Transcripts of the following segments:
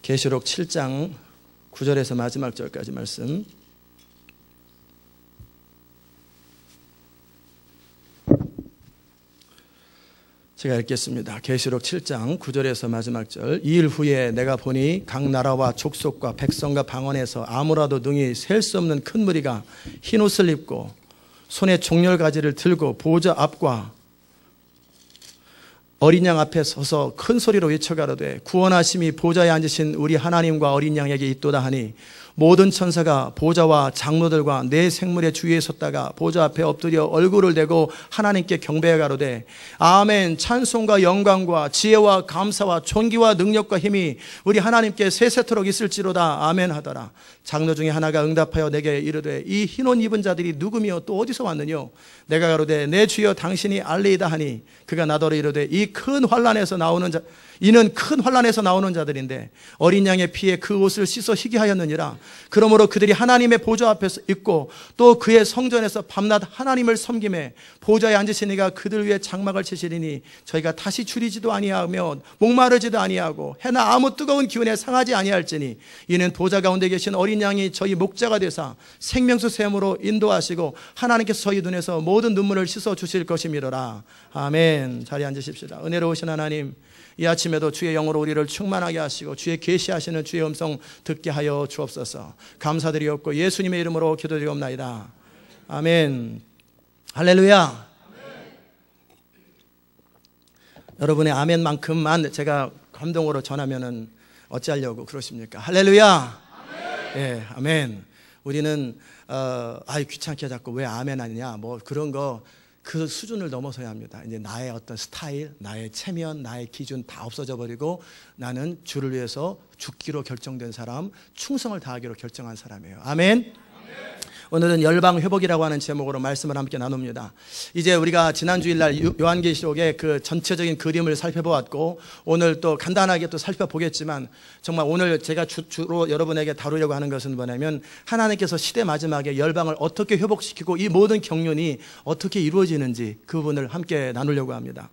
계시록 7장 9절에서 마지막 절까지 말씀. 제가 읽겠습니다. 계시록 7장 9절에서 마지막 절. 2일 후에 내가 보니 각 나라와 족속과 백성과 방언에서 아무라도 능히 셀 수 없는 큰 무리가 흰 옷을 입고 손에 종렬가지를 들고 보좌 앞과 어린 양 앞에 서서 큰 소리로 외쳐가로되 구원하심이 보좌에 앉으신 우리 하나님과 어린 양에게 있도다 하니 모든 천사가 보좌와 장로들과 네 생물의 주위에 섰다가 보좌 앞에 엎드려 얼굴을 대고 하나님께 경배해 가로되 아멘. 찬송과 영광과 지혜와 감사와 존귀와 능력과 힘이 우리 하나님께 세세토록 있을지로다. 아멘 하더라. 장로 중에 하나가 응답하여 내게 이르되 이 흰옷 입은 자들이 누구며 또 어디서 왔느뇨? 내가 가로되 내 주여 당신이 알리이다 하니 그가 나더러 이르되 이 큰 환란에서 나오는 자 이는 큰 환란에서 나오는 자들인데 어린 양의 피에 그 옷을 씻어 희게 하였느니라. 그러므로 그들이 하나님의 보좌 앞에서 있고 또 그의 성전에서 밤낮 하나님을 섬김에 보좌에 앉으신 이가 그들 위에 장막을 치시리니 저희가 다시 줄이지도 아니하며 목마르지도 아니하고 해나 아무 뜨거운 기운에 상하지 아니할지니 이는 보좌 가운데 계신 어린 양이 저희 목자가 되사 생명수 샘으로 인도하시고 하나님께서 저희 눈에서 모든 눈물을 씻어 주실 것이미로라. 아멘. 자리에 앉으십시다. 은혜로우신 하나님, 이 아침에도 주의 영으로 우리를 충만하게 하시고 주의 계시하시는 주의 음성 듣게 하여 주옵소서. 감사드리옵고 예수님의 이름으로 기도드리옵나이다. 아멘. 할렐루야. 아멘. 여러분의 아멘만큼만 제가 감동으로 전하면은 어찌하려고 그러십니까? 할렐루야. 아멘. 예, 아멘. 우리는 귀찮게 자꾸 왜 아멘 하느냐 뭐 그런 거 그 수준을 넘어서야 합니다. 이제 나의 어떤 스타일, 나의 체면, 나의 기준 다 없어져 버리고 나는 주를 위해서 죽기로 결정된 사람, 충성을 다하기로 결정한 사람이에요. 아멘. 오늘은 열방 회복이라고 하는 제목으로 말씀을 함께 나눕니다. 이제 우리가 지난 주일날 요한계시록의 그 전체적인 그림을 살펴보았고 오늘 또 간단하게 또 살펴보겠지만 정말 오늘 제가 주로 여러분에게 다루려고 하는 것은 뭐냐면 하나님께서 시대 마지막에 열방을 어떻게 회복시키고 이 모든 경륜이 어떻게 이루어지는지 그 부분을 함께 나누려고 합니다.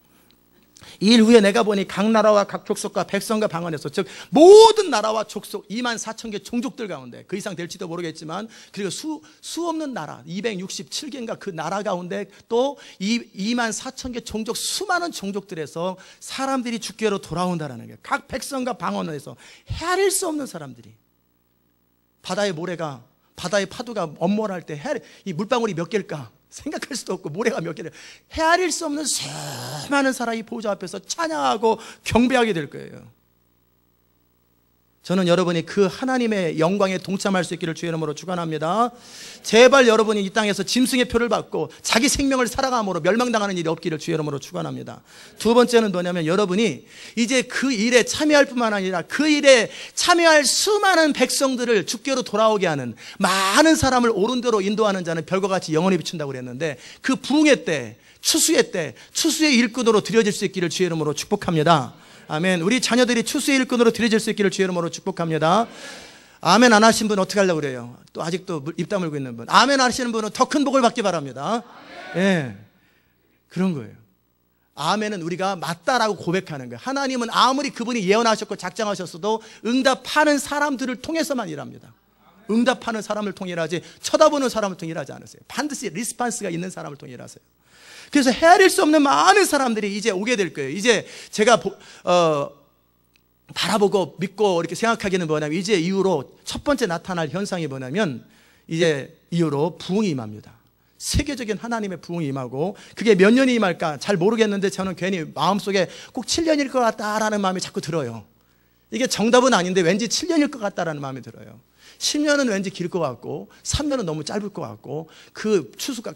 2일 후에 내가 보니 각 나라와 각 족속과 백성과 방언에서 즉 모든 나라와 족속 2만 4천 개 종족들 가운데 그 이상 될지도 모르겠지만 그리고 수 없는 나라 267개인가 그 나라 가운데 또 2만 4천 개 종족 수많은 종족들에서 사람들이 주께로 돌아온다라는 거예요. 각 백성과 방언에서 헤아릴 수 없는 사람들이 바다의 모래가 바다의 파도가 엄몰할 때 이 물방울이 몇 개일까? 생각할 수도 없고 모래가 몇 개를 헤아릴 수 없는 수많은 사람이 보좌 앞에서 찬양하고 경배하게 될 거예요. 저는 여러분이 그 하나님의 영광에 동참할 수 있기를 주의 이름으로 축원합니다. 제발 여러분이 이 땅에서 짐승의 표를 받고 자기 생명을 살아감으로 멸망당하는 일이 없기를 주의 이름으로 축원합니다. 두 번째는 뭐냐면 여러분이 이제 그 일에 참여할 뿐만 아니라 그 일에 참여할 수많은 백성들을 주께로 돌아오게 하는 많은 사람을 옳은 대로 인도하는 자는 별과 같이 영원히 비춘다고 그랬는데 그 부흥의 때, 추수의 때, 추수의 일꾼으로 드려질 수 있기를 주의 이름으로 축복합니다. 아멘. 우리 자녀들이 추수의 일꾼으로 드려질 수 있기를 주의 이름으로 축복합니다. 아멘 안 하신 분 어떻게 하려고 그래요? 또 아직도 입 다물고 있는 분. 아멘 하시는 분은 더 큰 복을 받기 바랍니다. 예, 그런 거예요. 아멘은 우리가 맞다라고 고백하는 거예요. 하나님은 아무리 그분이 예언하셨고 작정하셨어도 응답하는 사람들을 통해서만 일합니다. 응답하는 사람을 통해 일하지 쳐다보는 사람을 통해 일하지 않으세요. 반드시 리스판스가 있는 사람을 통해 일하세요. 그래서 헤아릴 수 없는 많은 사람들이 이제 오게 될 거예요. 이제 제가 바라보고 믿고 이렇게 생각하기는 뭐냐면 이제 이후로 첫 번째 나타날 현상이 뭐냐면 이제 이후로 부흥이 임합니다. 세계적인 하나님의 부흥이 임하고 그게 몇 년이 임할까 잘 모르겠는데 저는 괜히 마음속에 꼭 7년일 것 같다라는 마음이 자꾸 들어요. 이게 정답은 아닌데 왠지 7년일 것 같다라는 마음이 들어요. 10년은 왠지 길 것 같고 3년은 너무 짧을 것 같고 그 추수가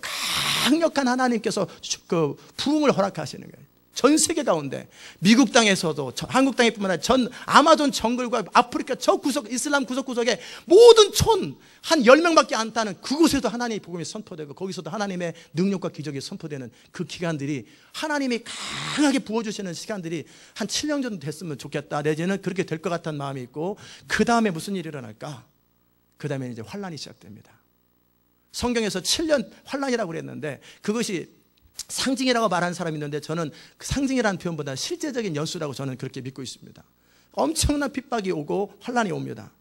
강력한 하나님께서 그 부흥을 허락하시는 거예요. 전 세계 가운데 미국 땅에서도 한국 땅뿐만 아니라 전 아마존 정글과 아프리카 저 구석 이슬람 구석구석에 모든 촌 한 10명밖에 안 타는 그곳에도 하나님의 복음이 선포되고 거기서도 하나님의 능력과 기적이 선포되는 그 기간들이 하나님이 강하게 부어주시는 시간들이 한 7년 정도 됐으면 좋겠다 내지는 그렇게 될 것 같다는 마음이 있고 그 다음에 무슨 일이 일어날까? 그 다음에 이제 환란이 시작됩니다. 성경에서 7년 환란이라고 그랬는데 그것이 상징이라고 말하는 사람이 있는데 저는 그 상징이라는 표현보다 실제적인 연수라고 저는 그렇게 믿고 있습니다. 엄청난 핍박이 오고 환란이 옵니다.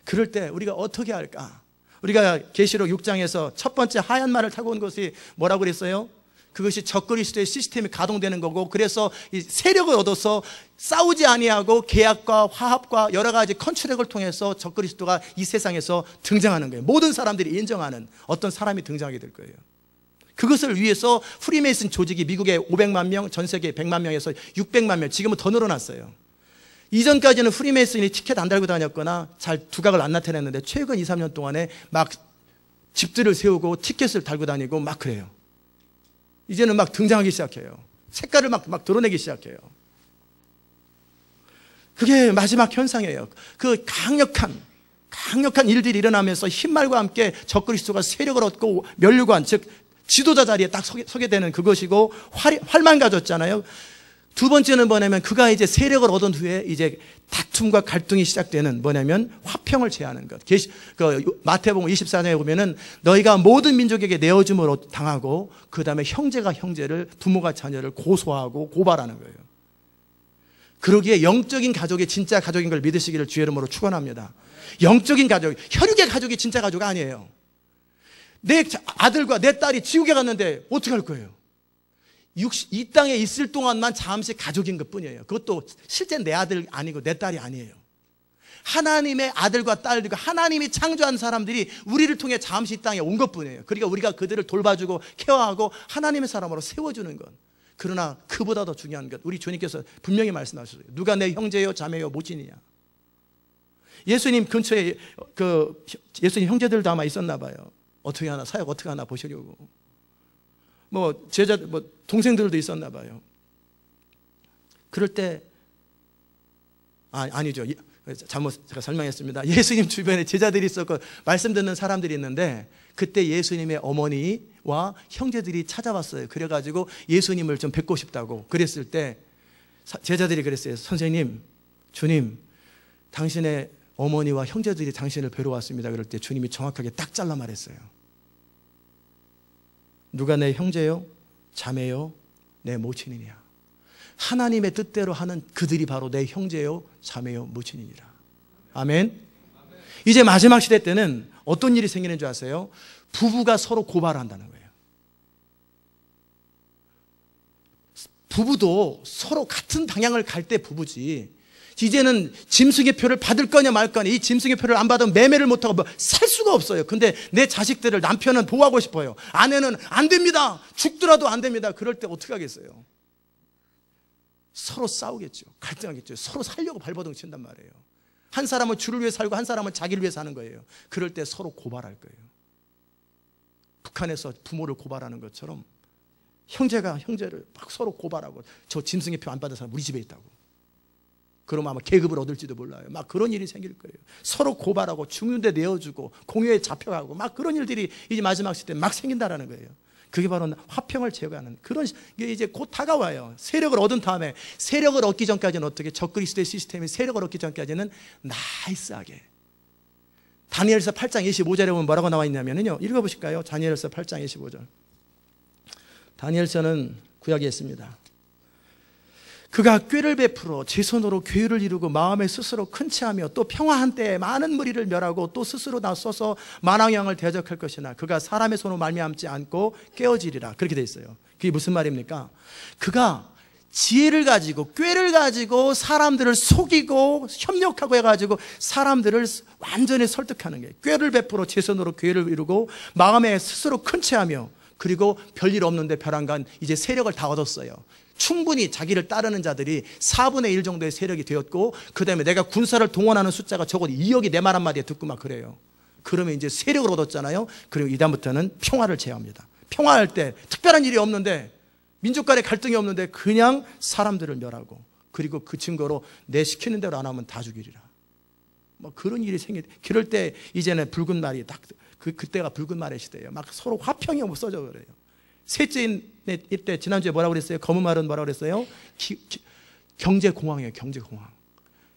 그럴 때 우리가 어떻게 할까? 우리가 계시록 6장에서 첫 번째 하얀 말을 타고 온 것이 뭐라고 그랬어요? 그것이 적그리스도의 시스템이 가동되는 거고, 그래서 이 세력을 얻어서 싸우지 아니하고 계약과 화합과 여러 가지 컨트랙을 통해서 적그리스도가 이 세상에서 등장하는 거예요. 모든 사람들이 인정하는 어떤 사람이 등장하게 될 거예요. 그것을 위해서 프리메이슨 조직이 미국에 500만 명, 전 세계 100만 명에서 600만 명, 지금은 더 늘어났어요. 이전까지는 프리메이슨이 티켓 안 달고 다녔거나 잘 두각을 안 나타냈는데 최근 2, 3년 동안에 막 집들을 세우고 티켓을 달고 다니고 막 그래요. 이제는 막 등장하기 시작해요. 색깔을 막 드러내기 시작해요. 그게 마지막 현상이에요. 그 강력한 일들이 일어나면서 흰말과 함께 적그리스도가 세력을 얻고 면류관, 즉 지도자 자리에 딱 서게 되는 그것이고, 활만 가졌잖아요. 두 번째는 뭐냐면 그가 이제 세력을 얻은 후에 이제 다툼과 갈등이 시작되는 뭐냐면 화평을 제하는 것. 마태복음 24장에 보면은 너희가 모든 민족에게 내어줌을 당하고 그 다음에 형제가 형제를, 부모가 자녀를 고소하고 고발하는 거예요. 그러기에 영적인 가족이 진짜 가족인 걸 믿으시기를 주의 이름으로 축원합니다. 영적인 가족, 혈육의 가족이 진짜 가족 아니에요. 내 아들과 내 딸이 지옥에 갔는데 어떻게 할 거예요? 이 땅에 있을 동안만 잠시 가족인 것 뿐이에요. 그것도 실제 내 아들 아니고 내 딸이 아니에요. 하나님의 아들과 딸들과 하나님이 창조한 사람들이 우리를 통해 잠시 이 땅에 온 것 뿐이에요. 그러니까 우리가 그들을 돌봐주고 케어하고 하나님의 사람으로 세워주는 것. 그러나 그보다 더 중요한 것, 우리 주님께서 분명히 말씀하셨어요. 누가 내 형제요 자매요 모친이냐. 예수님 근처에 예수님 형제들도 아마 있었나 봐요. 어떻게 하나, 사역 어떻게 하나 보시려고. 동생들도 있었나 봐요. 그럴 때, 아니죠. 잘못 제가 설명했습니다. 예수님 주변에 제자들이 있었고, 말씀 듣는 사람들이 있는데, 그때 예수님의 어머니와 형제들이 찾아왔어요. 그래가지고 예수님을 좀 뵙고 싶다고. 그랬을 때, 제자들이 그랬어요. 선생님, 주님, 당신의 어머니와 형제들이 당신을 뵈러 왔습니다. 그럴 때 주님이 정확하게 딱 잘라 말했어요. 누가 내 형제요? 자매요? 내 모친이냐. 하나님의 뜻대로 하는 그들이 바로 내 형제요? 자매요? 모친이니라. 아멘. 이제 마지막 시대 때는 어떤 일이 생기는 줄 아세요? 부부가 서로 고발한다는 거예요. 부부도 서로 같은 방향을 갈 때 부부지, 이제는 짐승의 표를 받을 거냐 말 거냐, 이 짐승의 표를 안 받으면 매매를 못하고 살 수가 없어요. 근데 내 자식들을, 남편은 보호하고 싶어요. 아내는 안 됩니다. 죽더라도 안 됩니다. 그럴 때 어떻게 하겠어요? 서로 싸우겠죠. 갈등하겠죠. 서로 살려고 발버둥 친단 말이에요. 한 사람은 주를 위해 살고 한 사람은 자기를 위해 사는 거예요. 그럴 때 서로 고발할 거예요. 북한에서 부모를 고발하는 것처럼 형제가 형제를 막 서로 고발하고, 저 짐승의 표 안 받은 사람 우리 집에 있다고. 그러면 아마 계급을 얻을지도 몰라요. 막 그런 일이 생길 거예요. 서로 고발하고 죽는데 내어주고 공유에 잡혀가고 막 그런 일들이 이제 마지막 시대 막 생긴다라는 거예요. 그게 바로 화평을 제거하는 그런 게 이제 곧 다가와요. 세력을 얻은 다음에, 세력을 얻기 전까지는 어떻게, 적그리스도의 시스템이 세력을 얻기 전까지는 나이스하게. 다니엘서 8장 25절에 보면 뭐라고 나와 있냐면요, 읽어보실까요? 다니엘서 8장 25절. 다니엘서는 구약에 있습니다. 그가 꾀를 베풀어 제 손으로 괴를 이루고 마음에 스스로 큰 체하며 또 평화한 때에 많은 무리를 멸하고 또 스스로 나서서 만왕왕을 대적할 것이나 그가 사람의 손으로 말미암지 않고 깨어지리라. 그렇게 돼 있어요. 그게 무슨 말입니까? 그가 지혜를 가지고 꾀를 가지고 사람들을 속이고 협력하고 해가지고 사람들을 완전히 설득하는 거예요. 꾀를 베풀어 제 손으로 괴를 이루고 마음에 스스로 큰 체하며, 그리고 별일 없는데 벼랑간 이제 세력을 다 얻었어요. 충분히 자기를 따르는 자들이 4분의 1 정도의 세력이 되었고, 그 다음에 내가 군사를 동원하는 숫자가 적어도 2억이 내 말 한마디에 듣고 막 그래요. 그러면 이제 세력을 얻었잖아요. 그리고 이다음부터는 평화를 제어합니다. 평화할 때 특별한 일이 없는데, 민족 간의 갈등이 없는데 그냥 사람들을 멸하고, 그리고 그 증거로 내 시키는 대로 안 하면 다 죽이리라. 뭐 그런 일이 그럴 때 이제는 붉은 말이 딱, 그때가 붉은 말의 시대예요. 막 서로 화평이 없어져 그래요. 셋째 이때 지난주에 뭐라고 그랬어요? 검은 말은 뭐라고 그랬어요? 경제공황이에요. 경제공황.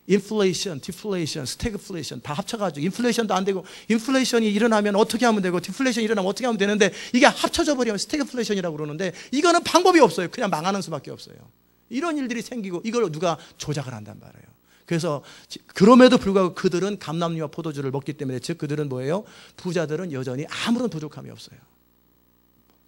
인플레이션, 디플레이션, 스태그플레이션 다 합쳐가지고, 인플레이션도 안 되고, 인플레이션이 일어나면 어떻게 하면 되고, 디플레이션이 일어나면 어떻게 하면 되는데, 이게 합쳐져 버리면 스태그플레이션이라고 그러는데, 이거는 방법이 없어요. 그냥 망하는 수밖에 없어요. 이런 일들이 생기고, 이걸 누가 조작을 한단 말이에요. 그래서 그럼에도 불구하고 그들은 감람류와 포도주를 먹기 때문에, 즉 그들은 뭐예요? 부자들은 여전히 아무런 부족함이 없어요.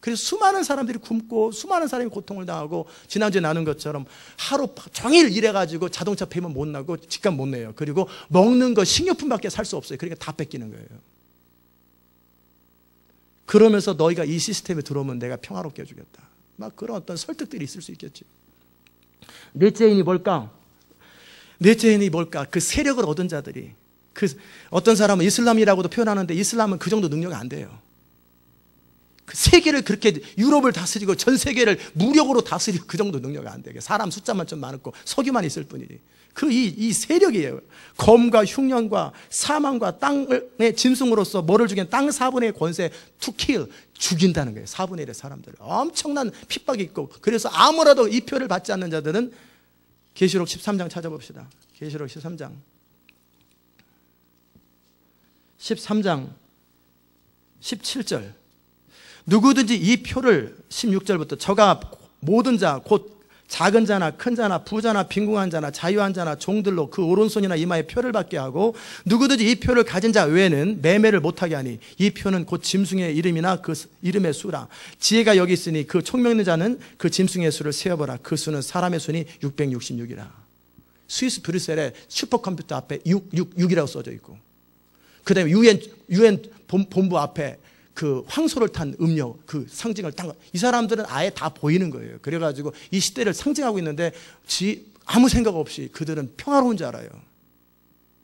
그래서 수많은 사람들이 굶고 수많은 사람이 고통을 당하고, 지난주에 나눈 것처럼 하루 종일 일해가지고 자동차 페이면 못 나고 집값 못 내요. 그리고 먹는 거 식료품밖에 살 수 없어요. 그러니까 다 뺏기는 거예요. 그러면서 너희가 이 시스템에 들어오면 내가 평화롭게 해주겠다, 막 그런 어떤 설득들이 있을 수 있겠지. 넷째 인이 뭘까? 넷째 인이 뭘까? 그 세력을 얻은 자들이, 그 어떤 사람은 이슬람이라고도 표현하는데 이슬람은 그 정도 능력이 안 돼요. 그 세계를 그렇게, 유럽을 다스리고 전 세계를 무력으로 다스리고 그 정도 능력이 안 돼요. 사람 숫자만 좀 많고 석유만 있을 뿐이지. 이 세력이에요. 검과 흉년과 사망과 땅의 짐승으로서 뭐를 죽이는, 땅 4분의 권세, to kill, 죽인다는 거예요. 4분의 1의 사람들을 엄청난 핍박이 있고, 그래서 아무라도 이 표를 받지 않는 자들은, 계시록 13장 찾아봅시다. 계시록 13장 17절, 누구든지 이 표를, 16절부터, 저가 모든 자, 곧 작은 자나 큰 자나 부자나 빈궁한 자나 자유한 자나 종들로 그 오른손이나 이마에 표를 받게 하고, 누구든지 이 표를 가진 자 외에는 매매를 못하게 하니, 이 표는 곧 짐승의 이름이나 그 이름의 수라. 지혜가 여기 있으니 그 총명 있는 자는 그 짐승의 수를 세어보라. 그 수는 사람의 수니 666이라. 스위스 브뤼셀의 슈퍼컴퓨터 앞에 666이라고 써져 있고, 그 다음에 UN 본부 앞에 그 황소를 탄 음료, 그 상징을 딴 거, 이 사람들은 아예 다 보이는 거예요. 그래가지고 이 시대를 상징하고 있는데, 아무 생각 없이 그들은 평화로운 줄 알아요.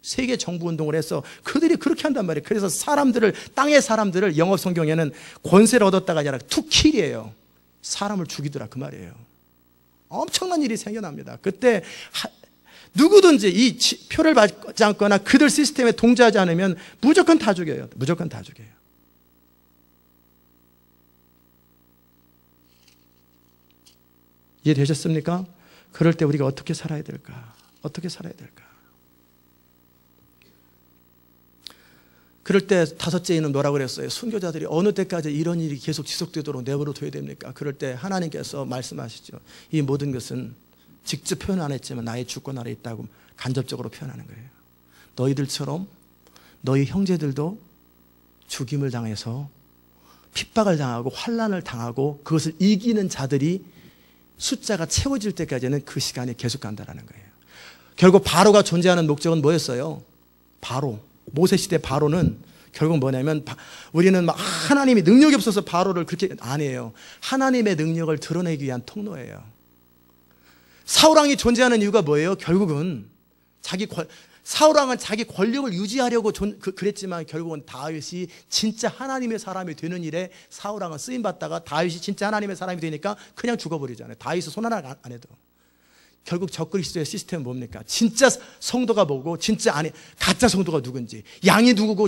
세계 정부 운동을 해서 그들이 그렇게 한단 말이에요. 그래서 사람들을, 땅의 사람들을, 영어 성경에는 권세를 얻었다가 아니라 투킬이에요. 사람을 죽이더라, 그 말이에요. 엄청난 일이 생겨납니다. 그때 누구든지 이 표를 받지 않거나 그들 시스템에 동조하지 않으면 무조건 다 죽여요. 무조건 다 죽여요. 이해되셨습니까? 그럴 때 우리가 어떻게 살아야 될까? 어떻게 살아야 될까? 그럴 때 다섯째 인은 뭐라고 그랬어요? 순교자들이 어느 때까지 이런 일이 계속 지속되도록 내버려 둬야 됩니까? 그럴 때 하나님께서 말씀하시죠. 이 모든 것은 직접 표현 안 했지만 나의 주권 아래 있다고 간접적으로 표현하는 거예요. 너희들처럼 너희 형제들도 죽임을 당해서 핍박을 당하고 환난을 당하고 그것을 이기는 자들이 숫자가 채워질 때까지는 그 시간이 계속 간다는 거예요. 결국 바로가 존재하는 목적은 뭐였어요? 바로, 모세시대 바로는 결국 뭐냐면, 우리는 막 하나님이 능력이 없어서 바로를 그렇게 안 해요. 하나님의 능력을 드러내기 위한 통로예요. 사울왕이 존재하는 이유가 뭐예요? 결국은 사울왕은 자기 권력을 유지하려고 그랬지만, 결국은 다윗이 진짜 하나님의 사람이 되는 일에 사울왕은 쓰임받다가 다윗이 진짜 하나님의 사람이 되니까 그냥 죽어버리잖아요. 다윗은 손 하나 안 해도. 결국 적그리스도의 시스템은 뭡니까? 진짜 성도가 뭐고 진짜 가짜 성도가 누군지, 양이 누구고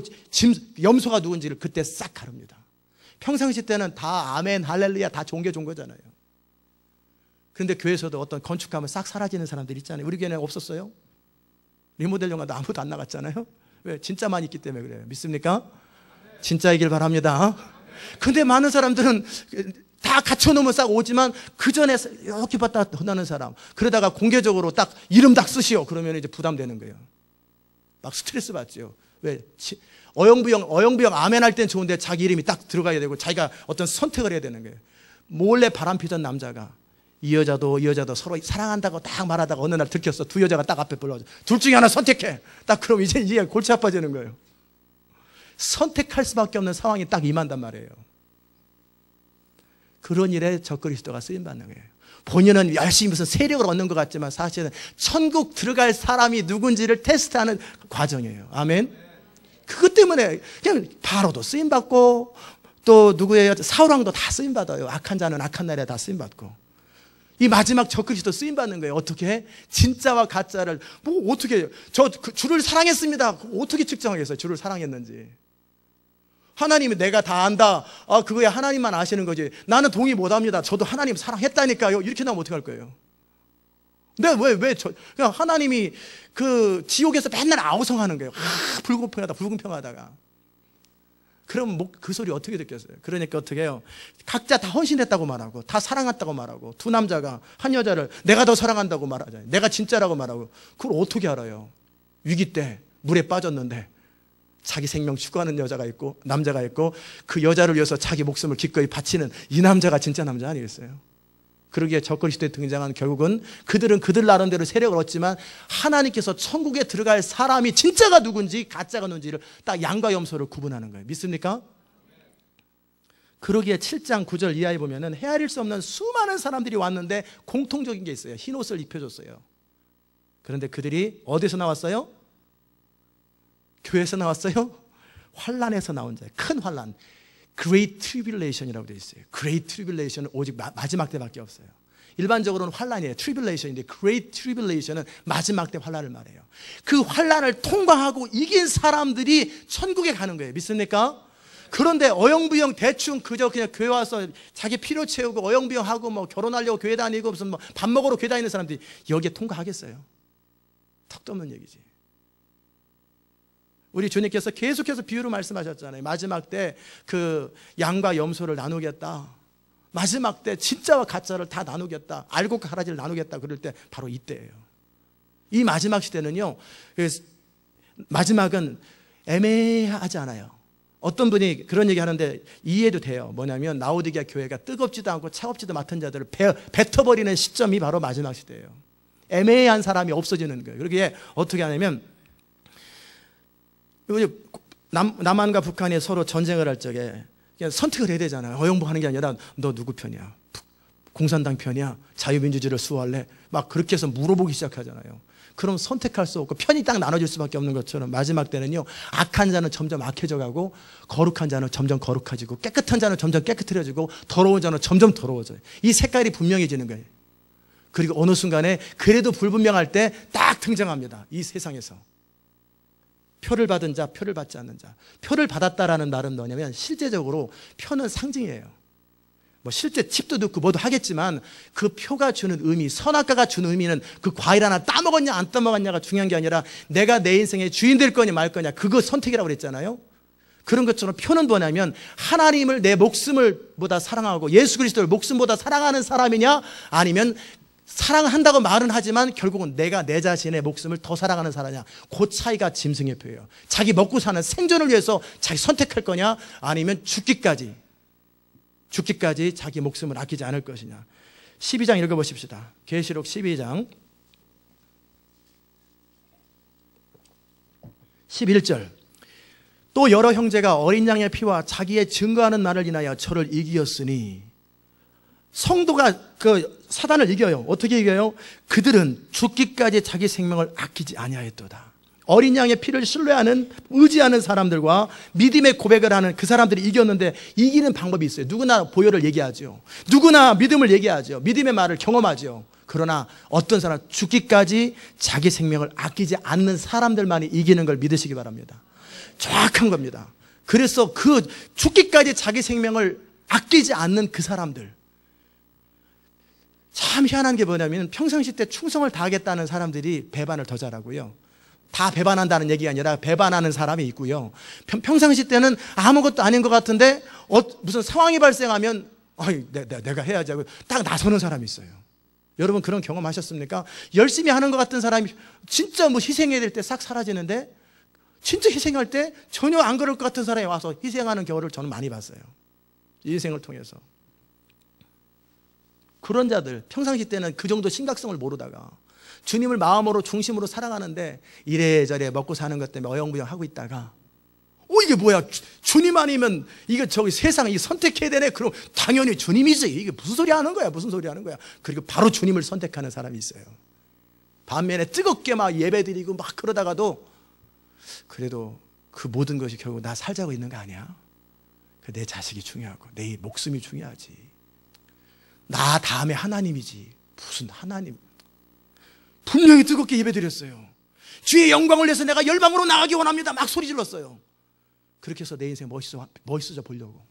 염소가 누군지를 그때 싹 가릅니다. 평상시 때는 다 아멘 할렐루야 다 종교 거잖아요. 그런데 교회에서도 어떤 건축하면 싹 사라지는 사람들 있잖아요. 우리 교회는 없었어요? 리모델 영화도 아무도 안 나갔잖아요. 왜? 진짜만 있기 때문에 그래요. 믿습니까? 진짜이길 바랍니다. 근데 많은 사람들은 다 갖춰놓으면 싹 오지만 그 전에 이렇게 봤다 혼나는 사람, 그러다가 공개적으로 딱 이름 딱 쓰시오 그러면 이제 부담되는 거예요. 막 스트레스 받죠. 왜? 어영부영 아멘 할 땐 좋은데 자기 이름이 딱 들어가야 되고 자기가 어떤 선택을 해야 되는 거예요. 몰래 바람 피던 남자가 이 여자도 서로 사랑한다고 딱 말하다가 어느 날 들켰어. 두 여자가 딱 앞에 불러줘. 둘 중에 하나 선택해. 딱 그럼 이제 골치 아파지는 거예요. 선택할 수밖에 없는 상황이 딱 임한단 말이에요. 그런 일에 적그리스도가 쓰임받는 거예요. 본인은 열심히 무슨 세력을 얻는 것 같지만 사실은 천국 들어갈 사람이 누군지를 테스트하는 과정이에요. 아멘. 그것 때문에 그냥 바로도 쓰임받고 또 누구예요? 사울왕도 다 쓰임받아요. 악한 자는 악한 날에 다 쓰임받고. 이 마지막 적그리스도 쓰임받는 거예요. 어떻게? 진짜와 가짜를 어떻게 해요? 주를 사랑했습니다. 어떻게 측정하겠어요? 주를 사랑했는지. 하나님이 내가 다 안다. 그거야 하나님만 아시는 거지. 나는 동의 못합니다. 저도 하나님 사랑했다니까요. 이렇게 나오면 어떡할 거예요? 근데 그냥 하나님이 그 지옥에서 맨날 아우성하는 거예요. 불공평하다가. 그럼 그 소리 어떻게 듣겠어요? 그러니까 어떻게 해요? 각자 다 헌신했다고 말하고 다 사랑했다고 말하고 두 남자가 한 여자를 내가 더 사랑한다고 말하잖아요. 내가 진짜라고 말하고. 그걸 어떻게 알아요? 위기 때 물에 빠졌는데 자기 생명 추구하는 여자가 있고 남자가 있고 그 여자를 위해서 자기 목숨을 기꺼이 바치는 이 남자가 진짜 남자 아니겠어요? 그러기에 적그리스도에 등장한 결국은 그들은 그들 나름대로 세력을 얻지만 하나님께서 천국에 들어갈 사람이 진짜가 누군지 가짜가 누군지를 딱 양과 염소를 구분하는 거예요. 믿습니까? 그러기에 7장 9절 이하에 보면은 헤아릴 수 없는 수많은 사람들이 왔는데 공통적인 게 있어요. 흰 옷을 입혀줬어요. 그런데 그들이 어디서 나왔어요? 교회에서 나왔어요? 환란에서 나온 자예요. 큰 환란. Great Tribulation이라고 되어 있어요. Great Tribulation은 오직 마지막 때밖에 없어요. 일반적으로는 환란이에요. Tribulation인데 Great Tribulation은 마지막 때 환란을 말해요. 그 환란을 통과하고 이긴 사람들이 천국에 가는 거예요. 믿습니까? 그런데 어영부영 대충 그저 그냥 교회 와서 자기 필요 채우고 어영부영 하고 뭐 결혼하려고 교회 다니고 무슨 뭐 밥 먹으러 교회 다니는 사람들이 여기에 통과하겠어요? 턱도 없는 얘기지. 우리 주님께서 계속해서 비유로 말씀하셨잖아요. 마지막 때 그 양과 염소를 나누겠다. 마지막 때 진짜와 가짜를 다 나누겠다. 알고 가라지를 나누겠다. 그럴 때 바로 이때예요. 이 마지막 시대는요. 마지막은 애매하지 않아요. 어떤 분이 그런 얘기 하는데 이해도 돼요. 뭐냐면 라오디게아 교회가 뜨겁지도 않고 차갑지도 않은 자들을 뱉어버리는 시점이 바로 마지막 시대예요. 애매한 사람이 없어지는 거예요. 그러기에 어떻게 하냐면 남한과 북한이 서로 전쟁을 할 적에 그냥 선택을 해야 되잖아요. 어영부하는 게 아니라 너 누구 편이야? 공산당 편이야? 자유민주주의를 수호할래? 막 그렇게 해서 물어보기 시작하잖아요. 그럼 선택할 수 없고 편이 딱 나눠질 수밖에 없는 것처럼 마지막 때는요. 악한 자는 점점 악해져 가고 거룩한 자는 점점 거룩해지고 깨끗한 자는 점점 깨끗해지고 더러운 자는 점점 더러워져요. 이 색깔이 분명해지는 거예요. 그리고 어느 순간에 그래도 불분명할 때 딱 등장합니다. 이 세상에서. 표를 받은 자, 표를 받지 않는 자. 표를 받았다라는 말은 뭐냐면 실제적으로 표는 상징이에요. 뭐 실제 칩도 넣고 뭐도 하겠지만 그 표가 주는 의미, 선악과가 주는 의미는 그 과일 하나 따먹었냐 안 따먹었냐가 중요한 게 아니라 내가 내 인생의 주인 될 거냐 말 거냐 그거 선택이라고 그랬잖아요. 그런 것처럼 표는 뭐냐면 하나님을 내 목숨을 보다 사랑하고 예수 그리스도를 목숨보다 사랑하는 사람이냐 아니면 사랑한다고 말은 하지만 결국은 내가 내 자신의 목숨을 더 사랑하는 사람이냐 그 차이가 짐승의 표예요. 자기 먹고 사는 생존을 위해서 자기 선택할 거냐 아니면 죽기까지 자기 목숨을 아끼지 않을 것이냐. 12장 읽어보십시다. 계시록 12장 11절 또 여러 형제가 어린 양의 피와 자기의 증거하는 말을 인하여 저를 이기었으니 성도가 그 사단을 이겨요. 어떻게 이겨요? 그들은 죽기까지 자기 생명을 아끼지 아니하였도다. 어린 양의 피를 신뢰하는 의지하는 사람들과 믿음의 고백을 하는 그 사람들이 이겼는데 이기는 방법이 있어요. 누구나 보혈을 얘기하죠. 누구나 믿음을 얘기하죠. 믿음의 말을 경험하죠. 그러나 어떤 사람 죽기까지 자기 생명을 아끼지 않는 사람들만이 이기는 걸 믿으시기 바랍니다. 정확한 겁니다. 그래서 그 죽기까지 자기 생명을 아끼지 않는 그 사람들 참 희한한 게 뭐냐면 평상시 때 충성을 다하겠다는 사람들이 배반을 더 잘하고요. 다 배반한다는 얘기가 아니라 배반하는 사람이 있고요. 평상시 때는 아무것도 아닌 것 같은데 무슨 상황이 발생하면 내가 해야지 하고 딱 나서는 사람이 있어요. 여러분 그런 경험 하셨습니까? 열심히 하는 것 같은 사람이 진짜 뭐 희생해야 될 때 싹 사라지는데 진짜 희생할 때 전혀 안 그럴 것 같은 사람이 와서 희생하는 경우를 저는 많이 봤어요. 이 인생을 통해서. 그런 자들 평상시 때는 그 정도 심각성을 모르다가 주님을 마음으로 중심으로 사랑하는데 이래저래 먹고 사는 것 때문에 어영부영 하고 있다가 이게 뭐야 주님 아니면 이거 저기 세상에 선택해야 되네. 그럼 당연히 주님이지. 이게 무슨 소리 하는 거야 무슨 소리 하는 거야. 그리고 바로 주님을 선택하는 사람이 있어요. 반면에 뜨겁게 막 예배드리고 막 그러다가도 그래도 그 모든 것이 결국 나 살자고 있는 거 아니야. 내 자식이 중요하고 내 목숨이 중요하지. 나 다음에 하나님이지. 무슨 하나님. 분명히 뜨겁게 예배드렸어요. 주의 영광을 위해서 내가 열방으로 나가기 원합니다. 막 소리 질렀어요. 그렇게 해서 내 인생 멋있어져 보려고.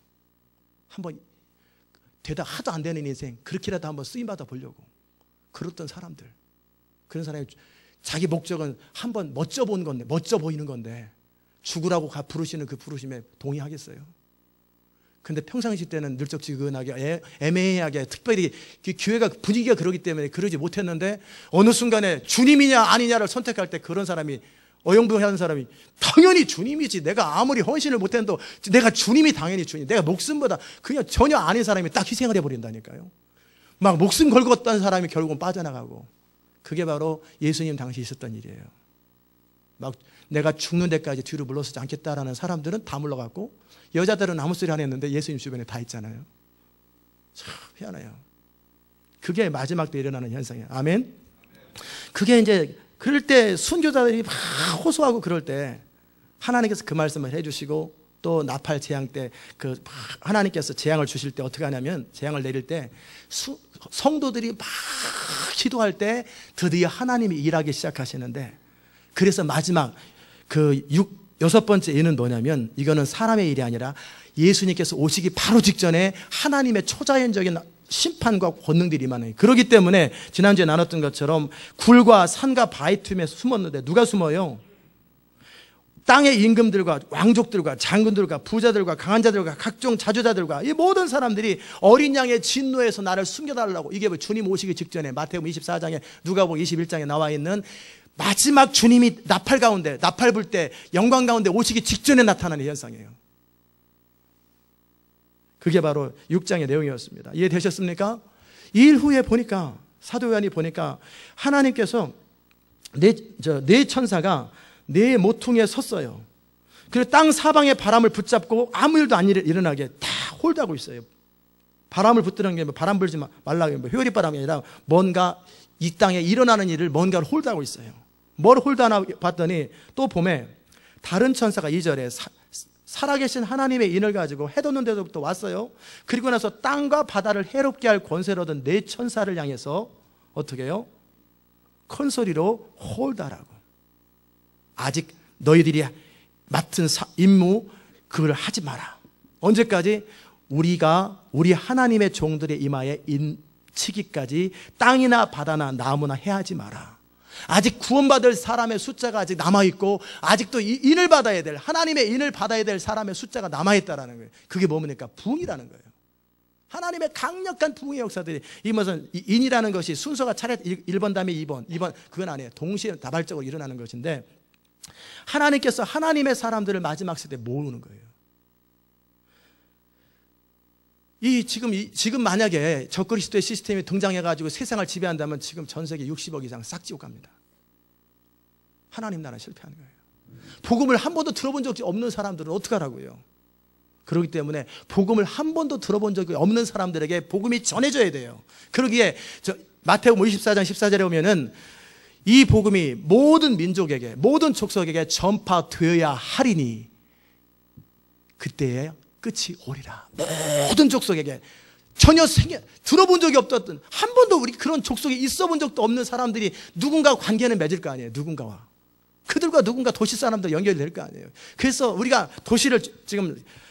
한번 되다 하도 안 되는 인생 그렇게라도 한번 쓰임받아 보려고. 그랬던 사람들. 그런 사람이 자기 목적은 한번 멋져 보이는 건데 죽으라고 부르시는 그 부르심에 동의하겠어요? 근데 평상시 때는 늘적지근하게 애매하게 특별히 교회가 분위기가 그러기 때문에 그러지 못했는데 어느 순간에 주님이냐 아니냐를 선택할 때 그런 사람이 어영부영하는 사람이 당연히 주님이지. 내가 아무리 헌신을 못해도 내가 주님이 당연히 주님. 내가 목숨보다 그냥 전혀 아닌 사람이 딱 희생을 해버린다니까요. 막 목숨 걸고 었던 사람이 결국은 빠져나가고 그게 바로 예수님 당시 있었던 일이에요. 막 내가 죽는 데까지 뒤로 물러서지 않겠다라는 사람들은 다 물러갔고 여자들은 아무 소리 안 했는데 예수님 주변에 다 있잖아요. 참 희한해요. 그게 마지막 때 일어나는 현상이에요. 아멘. 그게 이제 그럴 때 순교자들이 막 호소하고 그럴 때 하나님께서 그 말씀을 해주시고 또 나팔 재앙 때 그 하나님께서 재앙을 주실 때 어떻게 하냐면 재앙을 내릴 때 성도들이 막 기도할 때 드디어 하나님이 일하기 시작하시는데 그래서 마지막 그 여섯 번째 예는 뭐냐면 이거는 사람의 일이 아니라 예수님께서 오시기 바로 직전에 하나님의 초자연적인 심판과 권능들이 임하는. 그렇기 때문에 지난주에 나눴던 것처럼 굴과 산과 바위 틈에 숨었는데 누가 숨어요? 땅의 임금들과 왕족들과 장군들과 부자들과 강한 자들과 각종 자주자들과 이 모든 사람들이 어린 양의 진노에서 나를 숨겨달라고. 이게 뭐 주님 오시기 직전에 마태복음 24장에 누가복음 21장에 나와 있는 마지막 주님이 나팔 가운데 나팔 불 때 영광 가운데 오시기 직전에 나타나는 현상이에요. 그게 바로 6장의 내용이었습니다. 이해되셨습니까? 이 일 후에 보니까 사도 요한이 보니까 하나님께서 네 천사가 네 모퉁이에 섰어요. 그리고 땅 사방의 바람을 붙잡고 아무 일도 안 일어나게 다 홀드하고 있어요. 바람을 붙드는 게 바람 불지 말라고 뭐 회오리바람이 아니라 뭔가 이 땅에 일어나는 일을 뭔가를 홀드하고 있어요. 뭘 홀드하나 봤더니 또 봄에 다른 천사가 2절에 살아계신 하나님의 인을 가지고 해돋는 데서부터 왔어요. 그리고 나서 땅과 바다를 해롭게 할 권세를 얻은 네 천사를 향해서 어떻게 해요? 큰 소리로 홀드하라고. 아직 너희들이 맡은 임무 그걸 하지 마라. 언제까지? 우리 하나님의 종들의 이마에 인치기까지 땅이나 바다나 나무나 해하지 마라. 아직 구원받을 사람의 숫자가 아직 남아있고 아직도 인을 받아야 될 하나님의 인을 받아야 될 사람의 숫자가 남아있다는 거예요. 그게 뭡니까? 부흥이라는 거예요. 하나님의 강력한 부흥의 역사들이 이것은 인이라는 것이 순서가 차례 1번 다음에 2번 그건 아니에요. 동시에 다발적으로 일어나는 것인데 하나님께서 하나님의 사람들을 마지막 시대에 모으는 거예요. 지금 만약에 적그리스도의 시스템이 등장해가지고 세상을 지배한다면 지금 전 세계 60억 이상 싹 지고 갑니다. 하나님 나라 실패하는 거예요. 복음을 한 번도 들어본 적이 없는 사람들은 어떡하라고요? 그렇기 때문에 복음을 한 번도 들어본 적이 없는 사람들에게 복음이 전해져야 돼요. 그러기에 마태복음 24장 14절에 보면은 이 복음이 모든 민족에게 모든 족속에게 전파되어야 하리니 그때에 끝이 오리라. 모든 족속에게 전혀 들어본 적이 없던 한 번도 우리 그런 족속에 있어 본 적도 없는 사람들이 누군가 관계는 맺을 거 아니에요. 누군가와 그들과 누군가 도시 사람들 연결이 될 거 아니에요. 그래서 우리가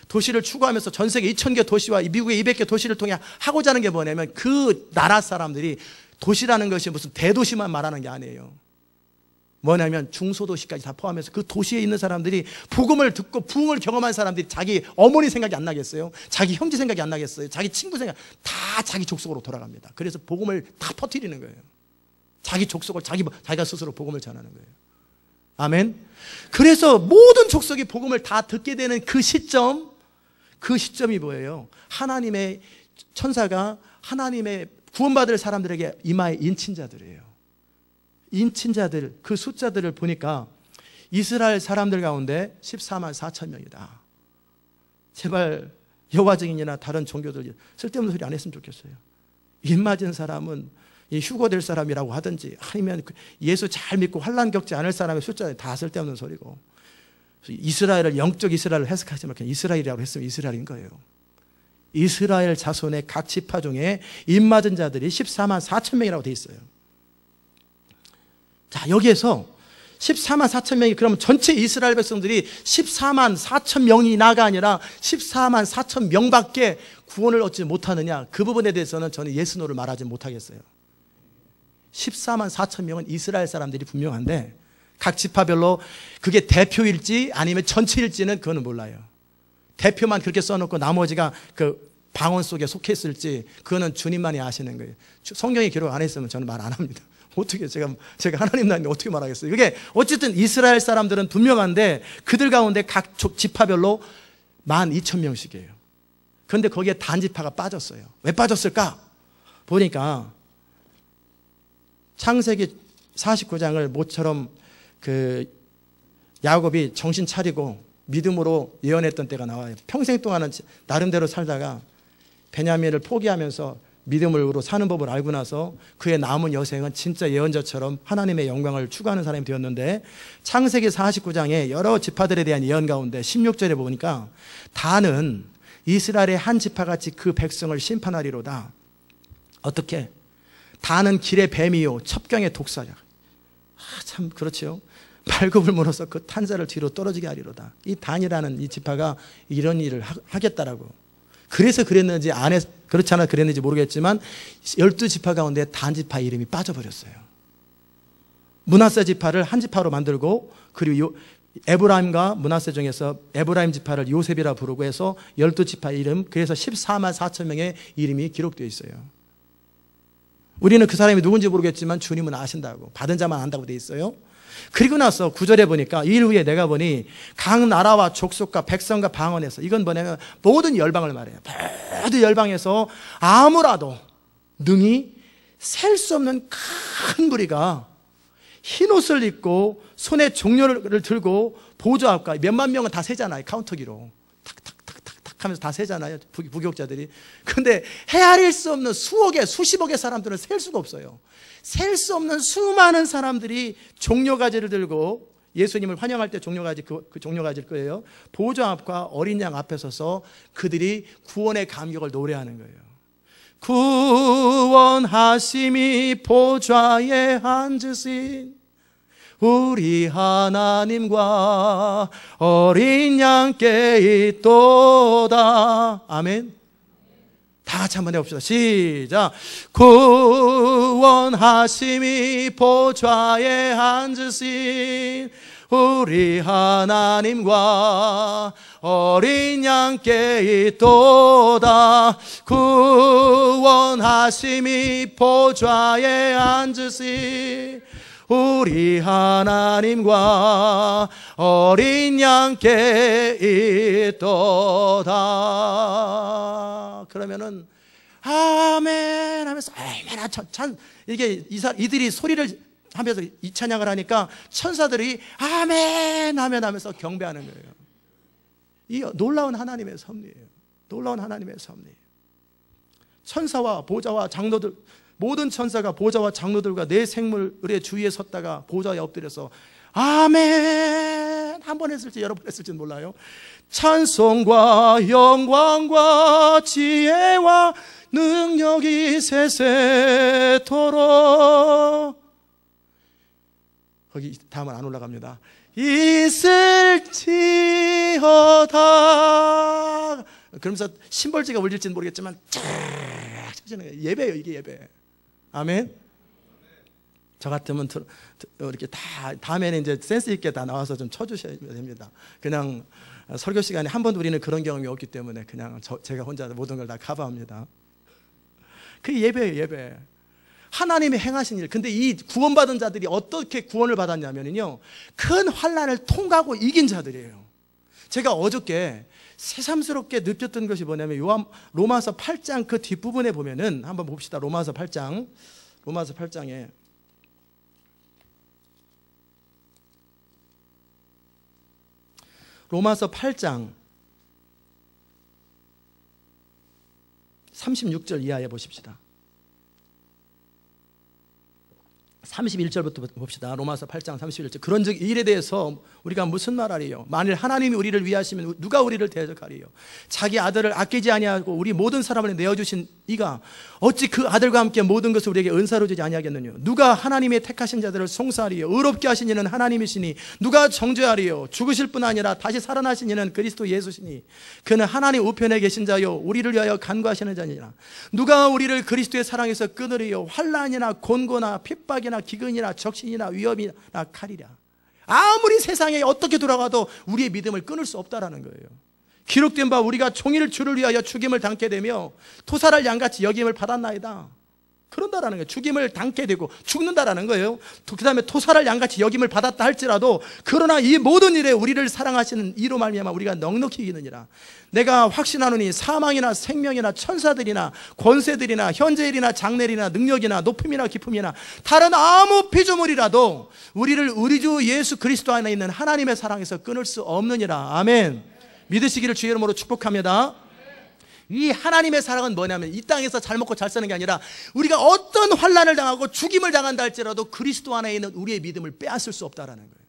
도시를 추구하면서 전 세계 2000개 도시와 미국의 200개 도시를 통해 하고자 하는 게 뭐냐면 그 나라 사람들이 도시라는 것이 무슨 대도시만 말하는 게 아니에요. 뭐냐면 중소도시까지 다 포함해서 그 도시에 있는 사람들이 복음을 듣고 부흥을 경험한 사람들이 자기 어머니 생각이 안 나겠어요? 자기 형제 생각이 안 나겠어요? 자기 친구 생각 다 자기 족속으로 돌아갑니다. 그래서 복음을 다 퍼뜨리는 거예요. 자기 족속을 자기가 스스로 복음을 전하는 거예요. 아멘. 그래서 모든 족속이 복음을 다 듣게 되는 그 시점이 뭐예요? 하나님의 천사가 하나님의 구원받을 사람들에게 이마에 인친 자들이에요. 인친 자들, 그 숫자들을 보니까 이스라엘 사람들 가운데 14만 4천 명이다. 제발 여호와 증인이나 다른 종교들 쓸데없는 소리 안 했으면 좋겠어요. 입 맞은 사람은 휴거될 사람이라고 하든지 아니면 예수 잘 믿고 환난 겪지 않을 사람의 숫자는 다 쓸데없는 소리고 이스라엘을 영적 이스라엘을 해석하지 말고 이스라엘이라고 했으면 이스라엘인 거예요. 이스라엘 자손의 각 지파 중에 입 맞은 자들이 14만 4천 명이라고 돼 있어요. 자, 여기에서 14만 4천 명이 그러면 전체 이스라엘 백성들이 14만 4천 명이나가 아니라 14만 4천 명밖에 구원을 얻지 못하느냐, 그 부분에 대해서는 저는 예스노를 말하지 못하겠어요. 14만 4천 명은 이스라엘 사람들이 분명한데 각 지파별로 그게 대표일지 아니면 전체일지는 그거는 몰라요. 대표만 그렇게 써놓고 나머지가 그 방언 속에 속해 있을지 그거는 주님만이 아시는 거예요. 성경에 기록 안 했으면 저는 말 안 합니다. 어떻게 제가 하나님 나라인데 어떻게 말하겠어요? 그게 어쨌든 이스라엘 사람들은 분명한데 그들 가운데 각 지파별로 12,000명씩이에요. 그런데 거기에 단지파가 빠졌어요. 왜 빠졌을까? 보니까 창세기 49장을 모처럼 그 야곱이 정신 차리고 믿음으로 예언했던 때가 나와요. 평생 동안은 나름대로 살다가 베냐민을 포기하면서 믿음으로 사는 법을 알고 나서 그의 남은 여생은 진짜 예언자처럼 하나님의 영광을 추구하는 사람이 되었는데 창세기 49장에 여러 지파들에 대한 예언 가운데 16절에 보니까 다는 이스라엘의 한 지파같이 그 백성을 심판하리로다. 어떻게? 다는 길의 뱀이요 첩경의 독사야. 참 그렇죠. 발굽을 물어서 그 탄자를 뒤로 떨어지게 하리로다. 이 단이라는 이 지파가 이런 일을 하겠다라고. 그래서 그랬는지 그렇지 않아 그랬는지 모르겠지만 12지파 가운데 단지파 이름이 빠져버렸어요. 므낫세 지파를 한 지파로 만들고 그리고 에브라임과 므낫세 중에서 에브라임 지파를 요셉이라 부르고 해서 12지파 이름, 그래서 14만 4천 명의 이름이 기록되어 있어요. 우리는 그 사람이 누군지 모르겠지만 주님은 아신다고, 받은 자만 안다고 되어 있어요. 그리고 나서 9절에 보니까 이 일 후에 내가 보니 각 나라와 족속과 백성과 방언에서, 이건 뭐냐면 모든 열방을 말해요. 모든 열방에서 아무라도 능히 셀 수 없는 큰 무리가 흰 옷을 입고 손에 종려를 들고 보좌 앞과, 몇만 명은 다 세잖아요. 카운터기로 탁탁탁탁탁 하면서 다 세잖아요, 부교육자들이. 근데 헤아릴 수 없는 수억의 수십억의 사람들은 셀 수가 없어요. 셀 수 없는 수많은 사람들이 종려가지를 들고, 예수님을 환영할 때 종려가지, 그 종려가지일 거예요. 보좌 앞과 어린 양 앞에 서서 그들이 구원의 감격을 노래하는 거예요. 구원하심이 보좌에 앉으신 우리 하나님과 어린 양께 있도다. 아멘. 다 같이 한번 해봅시다. 시작. 구원하심이 보좌에 앉으신 우리 하나님과 어린 양께 있도다. 구원하심이 보좌에 앉으신 우리 하나님과 어린 양께 있도다. 그러면은 아멘 하면서 얼마나 이게 이들이 소리를 하면서 이 찬양을 하니까 천사들이 아멘 하면서 경배하는 거예요. 이 놀라운 하나님의 섭리예요. 놀라운 하나님의 섭리. 천사와 보좌와 장로들, 모든 천사가 보좌와 장로들과 내 생물의 주위에 섰다가 보좌에 엎드려서 아멘 한 번 했을지 여러 번 했을지는 몰라요. 찬송과 영광과 지혜와 능력이 세세토록, 거기 다음은 안 올라갑니다. 있을지어다. 그러면서 심벌지가 울릴지는 모르겠지만 쫙 쳐지는 거예요. 예배예요, 이게 예배. 아멘. 저 같으면 이렇게 다음에는 이제 센스 있게 다 나와서 좀 쳐주셔야 됩니다. 그냥 설교 시간에 한 번도 우리는 그런 경험이 없기 때문에 그냥 제가 혼자 모든 걸 다 커버합니다. 그게 예배예요, 예배. 하나님이 행하신 일. 근데 이 구원받은 자들이 어떻게 구원을 받았냐면요, 큰 환난을 통과하고 이긴 자들이에요. 제가 어저께 새삼스럽게 느꼈던 것이 뭐냐면 로마서 8장 그 뒷부분에 보면은 한번 봅시다. 로마서 8장에 로마서 8장 36절 이하에 보십시다. 31절부터 봅시다. 로마서 8장 31절. 그런즉 이 일에 대해서 우리가 무슨 말하리요? 만일 하나님이 우리를 위하시면 누가 우리를 대적하리요? 자기 아들을 아끼지 아니하고 우리 모든 사람을 내어주신 이가 어찌 그 아들과 함께 모든 것을 우리에게 은사로 주지 아니하겠느냐? 누가 하나님의 택하신 자들을 송사하리요? 의롭게 하신 이는 하나님이시니 누가 정죄하리요? 죽으실 뿐 아니라 다시 살아나신 이는 그리스도 예수시니 그는 하나님 우편에 계신 자요 우리를 위하여 간구하시는 자니라. 누가 우리를 그리스도의 사랑에서 끊으리요? 환난이나 곤고나 핍박이나 기근이나 적신이나 위험이나 칼이랴. 아무리 세상에 어떻게 돌아가도 우리의 믿음을 끊을 수 없다라는 거예요. 기록된 바 우리가 종일 주를 위하여 죽임을 당케 되며 토살할 양같이 여김을 받았나이다. 그런다라는 거예요. 죽임을 당케 되고 죽는다라는 거예요. 그 다음에 토살할 양같이 여김을 받았다 할지라도 그러나 이 모든 일에 우리를 사랑하시는 이로 말미암아 우리가 넉넉히 이기느니라. 내가 확신하노니 사망이나 생명이나 천사들이나 권세들이나 현재일이나 장래일이나 능력이나 높음이나 깊음이나 다른 아무 피조물이라도 우리를 우리 주 예수 그리스도 안에 있는 하나님의 사랑에서 끊을 수 없느니라. 아멘. 믿으시기를 주의 이름으로 축복합니다. 이 하나님의 사랑은 뭐냐면 이 땅에서 잘 먹고 잘 사는 게 아니라 우리가 어떤 환난을 당하고 죽임을 당한다 할지라도 그리스도 안에 있는 우리의 믿음을 빼앗을 수 없다라는 거예요.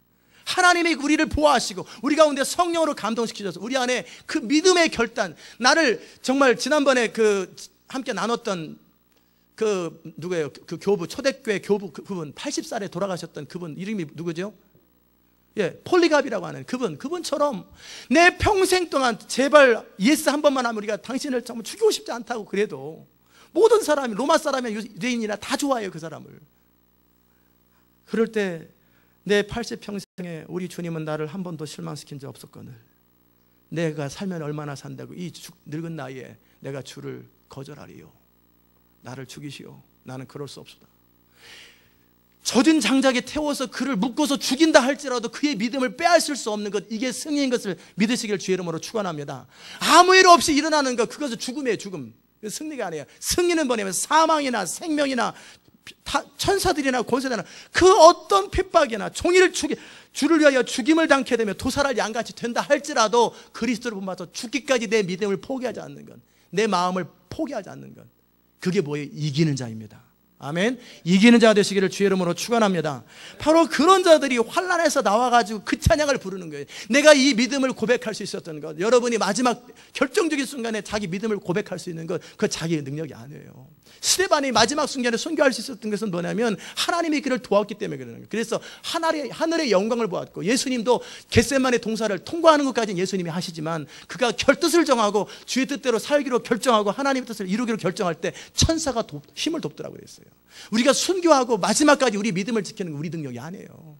하나님이 우리를 보호하시고 우리 가운데 성령으로 감동시키셔서 우리 안에 그 믿음의 결단, 나를 정말 지난번에 함께 나눴던 누구예요? 그 교부, 초대교회 교부 그분 80살에 돌아가셨던 그분 이름이 누구죠? 예, 폴리갑이라고 하는 그분처럼 내 평생 동안 제발 예스 한 번만 하면 우리가 당신을 정말 죽이고 싶지 않다고 그래도 모든 사람이 로마 사람이나 유대인이나 다 좋아해요 그 사람을. 그럴 때 내 80평생에 우리 주님은 나를 한 번도 실망시킨 적 없었거늘 내가 살면 얼마나 산다고 이 늙은 나이에 내가 주를 거절하리요. 나를 죽이시오. 나는 그럴 수 없소다. 젖은 장작에 태워서 그를 묶어서 죽인다 할지라도 그의 믿음을 빼앗을 수 없는 것, 이게 승리인 것을 믿으시길 주의 이름으로 축원합니다. 아무 일 없이 일어나는 것, 그것은 죽음이에요. 죽음. 승리가 아니에요. 승리는 뭐냐면 사망이나 생명이나 천사들이나 권세나 그 어떤 핍박이나 종일 주를 위하여 죽임을 당케 되며 도살할 양같이 된다 할지라도 그리스도를 본받아서 죽기까지 내 믿음을 포기하지 않는 것, 내 마음을 포기하지 않는 것, 그게 뭐예요? 이기는 자입니다. 아멘. 이기는 자 되시기를 주의 이름으로 축원합니다. 바로 그런 자들이 환난에서 나와가지고 그 찬양을 부르는 거예요. 내가 이 믿음을 고백할 수 있었던 것, 여러분이 마지막 결정적인 순간에 자기 믿음을 고백할 수 있는 것, 그 자기의 능력이 아니에요. 스데반이 마지막 순간에 선교할 수 있었던 것은 뭐냐면 하나님이 그를 도왔기 때문에 그러는 거예요. 그래서 하늘의 영광을 보았고, 예수님도 겟세마네 동사를 통과하는 것까지는 예수님이 하시지만 그가 결뜻을 정하고 주의 뜻대로 살기로 결정하고 하나님의 뜻을 이루기로 결정할 때 천사가 힘을 돕더라고 그랬어요. 우리가 순교하고 마지막까지 우리 믿음을 지키는 건 우리 능력이 아니에요.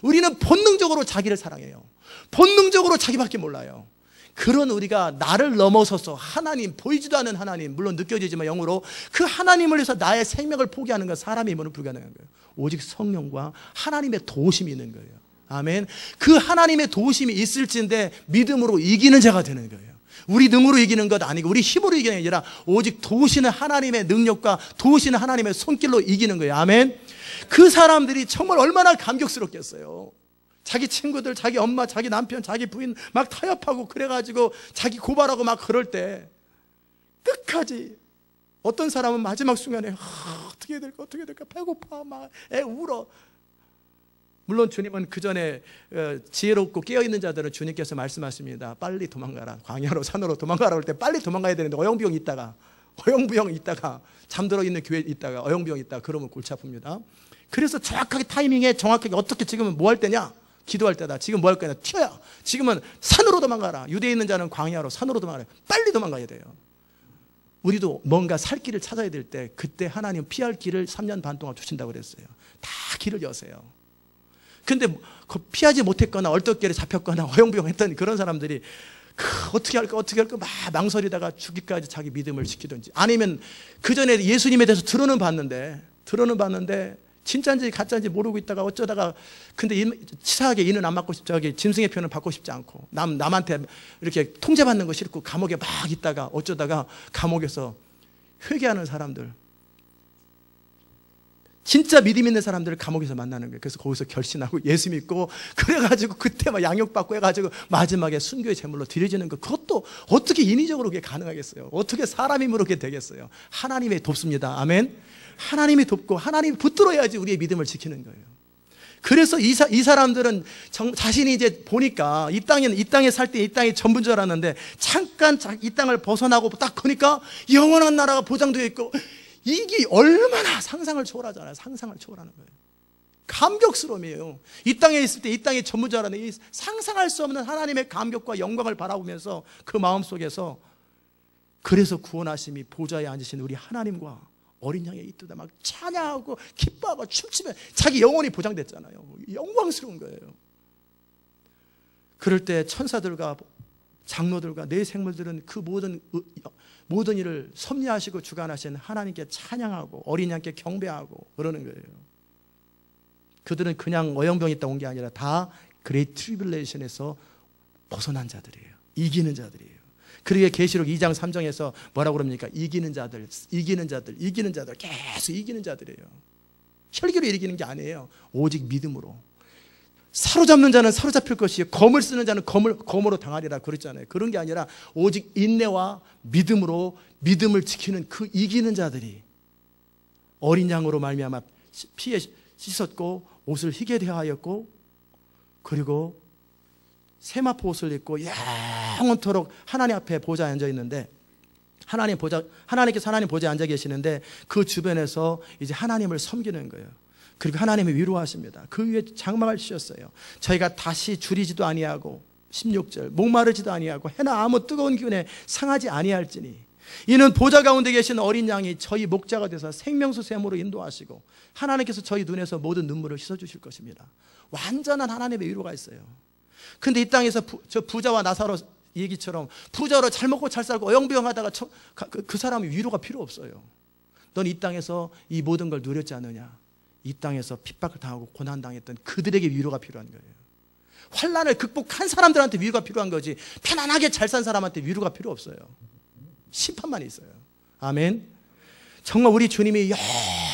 우리는 본능적으로 자기를 사랑해요. 본능적으로 자기밖에 몰라요. 그런 우리가 나를 넘어서서 하나님, 보이지도 않는 하나님, 물론 느껴지지만 영으로 그 하나님을 위해서 나의 생명을 포기하는 건 사람의 힘으로는 불가능한 거예요. 오직 성령과 하나님의 도우심이 있는 거예요. 아멘. 그 하나님의 도우심이 있을진데 믿음으로 이기는 자가 되는 거예요. 우리 능으로 이기는 것 아니고 우리 힘으로 이기는 게 아니라 오직 도우시는 하나님의 능력과 도우시는 하나님의 손길로 이기는 거예요. 아멘. 그 사람들이 정말 얼마나 감격스럽겠어요. 자기 친구들, 자기 엄마, 자기 남편, 자기 부인 막 타협하고 그래가지고 자기 고발하고 막 그럴 때 끝까지 어떤 사람은 마지막 순간에 어떻게 해야 될까 배고파 막 애 울어. 물론 주님은 그 전에 지혜롭고 깨어있는 자들은 주님께서 말씀하십니다. 빨리 도망가라. 광야로 산으로 도망가라 할 때 빨리 도망가야 되는데 어영부영 있다가 잠들어 있는 교회에 있다가 어영부영 있다가 그러면 골치 아픕니다. 그래서 정확하게 타이밍에 정확하게 어떻게 지금은 뭐 할 때냐? 기도할 때다. 지금 뭐 할 거냐? 튀어야. 지금은 산으로 도망가라. 유대에 있는 자는 광야로 산으로 도망가라. 빨리 도망가야 돼요. 우리도 뭔가 살 길을 찾아야 될 때 그때 하나님 피할 길을 3년 반 동안 주신다고 그랬어요. 다 길을 여세요. 근데 피하지 못했거나 얼떨결에 잡혔거나 어영부영 했던 그런 사람들이 어떻게 할까 막 망설이다가 죽기까지 자기 믿음을 지키든지, 아니면 그 전에 예수님에 대해서 들어는 봤는데 진짜인지 가짜인지 모르고 있다가 어쩌다가 근데 치사하게 이는 안 맞고 짐승의 표현을 받고 싶지 않고 남한테 이렇게 통제받는 거 싫고 감옥에 막 있다가 어쩌다가 감옥에서 회개하는 사람들, 진짜 믿음 있는 사람들을 감옥에서 만나는 거예요. 그래서 거기서 결신하고 예수 믿고 그래가지고 그때 막 양육받고 해가지고 마지막에 순교의 제물로 드려지는 거, 그것도 어떻게 인위적으로 그게 가능하겠어요? 어떻게 사람 힘으로 그게 되겠어요? 하나님이 돕습니다. 아멘. 하나님이 돕고 하나님이 붙들어야지 우리의 믿음을 지키는 거예요. 그래서 이 사람들은 자신이 이제 보니까 이 땅에 살 때 이 땅이 전부인 줄 알았는데 잠깐 이 땅을 벗어나고 딱 보니까 영원한 나라가 보장되어 있고, 이게 얼마나 상상을 초월하잖아요. 상상을 초월하는 거예요. 감격스러움이에요. 이 땅에 있을 때 이 땅의 전부자라는 이 상상할 수 없는 하나님의 감격과 영광을 바라보면서 그 마음속에서 그래서 구원하심이 보좌에 앉으신 우리 하나님과 어린 양의 이때다 막 찬양하고 기뻐하고 춤추며 자기 영혼이 보장됐잖아요. 영광스러운 거예요. 그럴 때 천사들과 장로들과 내 생물들은 그 모든 일을 섭리하시고 주관하신 하나님께 찬양하고 어린 양께 경배하고 그러는 거예요. 그들은 그냥 어영병이 있다 온 게 아니라 다 그레이트 트리블레이션에서 벗어난 자들이에요. 이기는 자들이에요. 그러게 계시록 2장 3장에서 뭐라고 그럽니까? 이기는 자들, 이기는 자들, 이기는 자들, 계속 이기는 자들이에요. 혈기로 이기는 게 아니에요. 오직 믿음으로. 사로잡는 자는 사로잡힐 것이요 검을 쓰는 자는 검으로 당하리라 그랬잖아요. 그런 게 아니라 오직 인내와 믿음으로 믿음을 지키는 그 이기는 자들이 어린 양으로 말미암아 피에 씻었고 옷을 희게 대하였고 그리고 세마포 옷을 입고 영원토록 하나님 앞에 보좌에 앉아 있는데 하나님께서 하나님 보좌에 앉아 계시는데 그 주변에서 이제 하나님을 섬기는 거예요. 그리고 하나님이 위로하십니다. 그 위에 장막을 치셨어요. 저희가 다시 줄이지도 아니하고 16절 목마르지도 아니하고 해나 아무 뜨거운 기운에 상하지 아니할지니 이는 보좌 가운데 계신 어린 양이 저희 목자가 돼서 생명수 샘으로 인도하시고 하나님께서 저희 눈에서 모든 눈물을 씻어주실 것입니다. 완전한 하나님의 위로가 있어요. 근데 이 땅에서 저 부자와 나사로 얘기처럼 부자로 잘 먹고 잘 살고 어영부영하다가 그 사람이 위로가 필요 없어요. 넌 이 땅에서 이 모든 걸 누렸지 않느냐. 이 땅에서 핍박을 당하고 고난당했던 그들에게 위로가 필요한 거예요. 환난을 극복한 사람들한테 위로가 필요한 거지 편안하게 잘 산 사람한테 위로가 필요 없어요. 심판만 있어요. 아멘. 정말 우리 주님이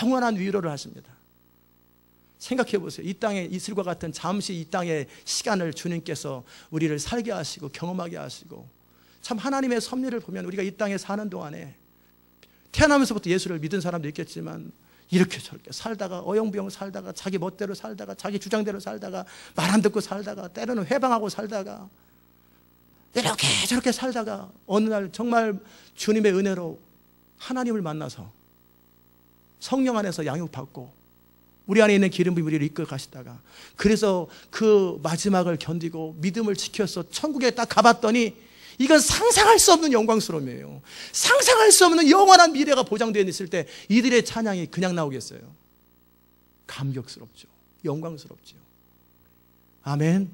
영원한 위로를 하십니다. 생각해 보세요. 이 땅에 이슬과 같은 잠시 이 땅의 시간을 주님께서 우리를 살게 하시고 경험하게 하시고 참 하나님의 섭리를 보면 우리가 이 땅에 사는 동안에 태어나면서부터 예수를 믿은 사람도 있겠지만 이렇게 저렇게 살다가 어영부영 살다가 자기 멋대로 살다가 자기 주장대로 살다가 말 안 듣고 살다가 때로는 회방하고 살다가 이렇게 저렇게 살다가 어느 날 정말 주님의 은혜로 하나님을 만나서 성령 안에서 양육받고 우리 안에 있는 기름 부음이 우리를 이끌어 가시다가 그래서 그 마지막을 견디고 믿음을 지켜서 천국에 딱 가봤더니 이건 상상할 수 없는 영광스러움이에요. 상상할 수 없는 영원한 미래가 보장되어 있을 때 이들의 찬양이 그냥 나오겠어요? 감격스럽죠. 영광스럽죠. 아멘.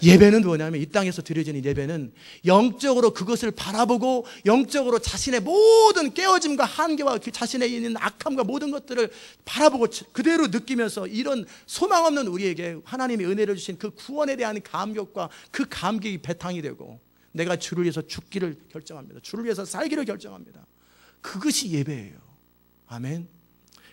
예배는 뭐냐면 이 땅에서 드려지는 예배는 영적으로 그것을 바라보고 영적으로 자신의 모든 깨어짐과 한계와 그 자신에 있는 악함과 모든 것들을 바라보고 그대로 느끼면서 이런 소망 없는 우리에게 하나님이 은혜를 주신 그 구원에 대한 감격과 그 감격이 배탕이 되고 내가 주를 위해서 죽기를 결정합니다. 주를 위해서 살기를 결정합니다. 그것이 예배예요. 아멘.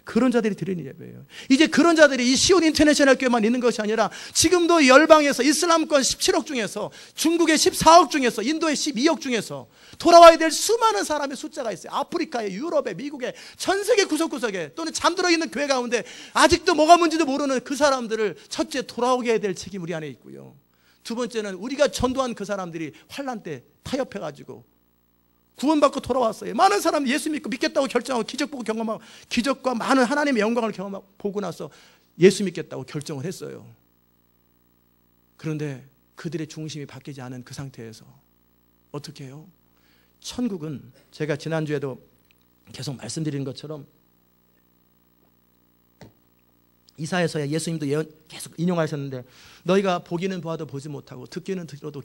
그런 자들이 드리는 예배예요. 이제 그런 자들이 이 시온 인터내셔널 교회만 있는 것이 아니라 지금도 열방에서 이슬람권 17억 중에서 중국의 14억 중에서 인도의 12억 중에서 돌아와야 될 수많은 사람의 숫자가 있어요. 아프리카에 유럽에 미국에 전 세계 구석구석에 또는 잠들어 있는 교회 가운데 아직도 뭐가 뭔지도 모르는 그 사람들을 첫째 돌아오게 해야 될 책임 우리 안에 있고요. 두 번째는 우리가 전도한 그 사람들이 환난 때 타협해가지고 구원받고 돌아왔어요. 많은 사람이 예수 믿겠다고 결정하고 기적 보고 경험하고 기적과 많은 하나님의 영광을 경험하고 보고 나서 예수 믿겠다고 결정을 했어요. 그런데 그들의 중심이 바뀌지 않은 그 상태에서 어떻게 해요? 천국은 제가 지난주에도 계속 말씀드린 것처럼 이사야서야 예수님도 예언 계속 인용하셨는데 너희가 보기는 보아도 보지 못하고 듣기는 들어도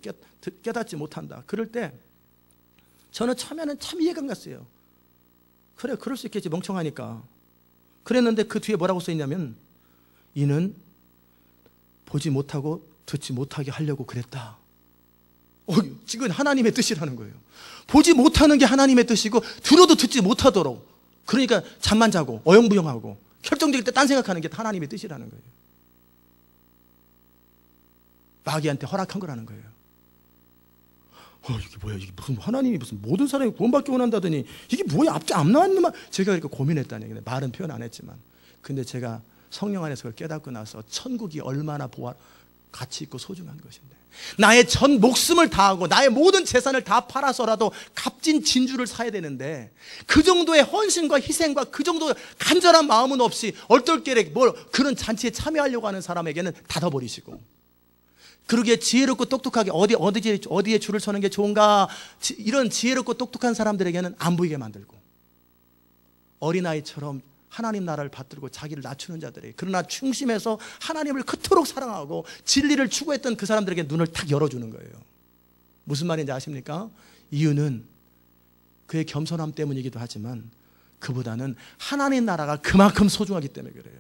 깨닫지 못한다. 그럴 때 저는 처음에는 참 이해가 안 갔어요. 그래 그럴 수 있겠지 멍청하니까. 그랬는데 그 뒤에 뭐라고 써있냐면 이는 보지 못하고 듣지 못하게 하려고 그랬다. 지금 하나님의 뜻이라는 거예요. 보지 못하는 게 하나님의 뜻이고 들어도 듣지 못하도록 그러니까 잠만 자고 어영부영하고 결정적일 때 딴 생각하는 게 하나님의 뜻이라는 거예요. 마귀한테 허락한 거라는 거예요. 이게 뭐야? 이게 무슨 하나님이 무슨 모든 사람이 구원받기 원한다더니 이게 뭐야? 앞 나왔는 말. 제가 이렇게 고민했다는 얘기예요. 말은 표현 안 했지만. 근데 제가 성령 안에서 그걸 깨닫고 나서 천국이 얼마나 가치 있고 소중한 것인데. 나의 전 목숨을 다하고 나의 모든 재산을 다 팔아서라도 값진 진주를 사야 되는데 그 정도의 헌신과 희생과 그 정도의 간절한 마음은 없이 얼떨결에 그런 잔치에 참여하려고 하는 사람에게는 닫아버리시고 그러기에 지혜롭고 똑똑하게 어디에 줄을 서는 게 좋은가 이런 지혜롭고 똑똑한 사람들에게는 안 보이게 만들고 어린아이처럼 하나님 나라를 받들고 자기를 낮추는 자들이, 그러나 중심에서 하나님을 그토록 사랑하고 진리를 추구했던 그 사람들에게 눈을 탁 열어주는 거예요. 무슨 말인지 아십니까? 이유는 그의 겸손함 때문이기도 하지만 그보다는 하나님 나라가 그만큼 소중하기 때문에 그래요.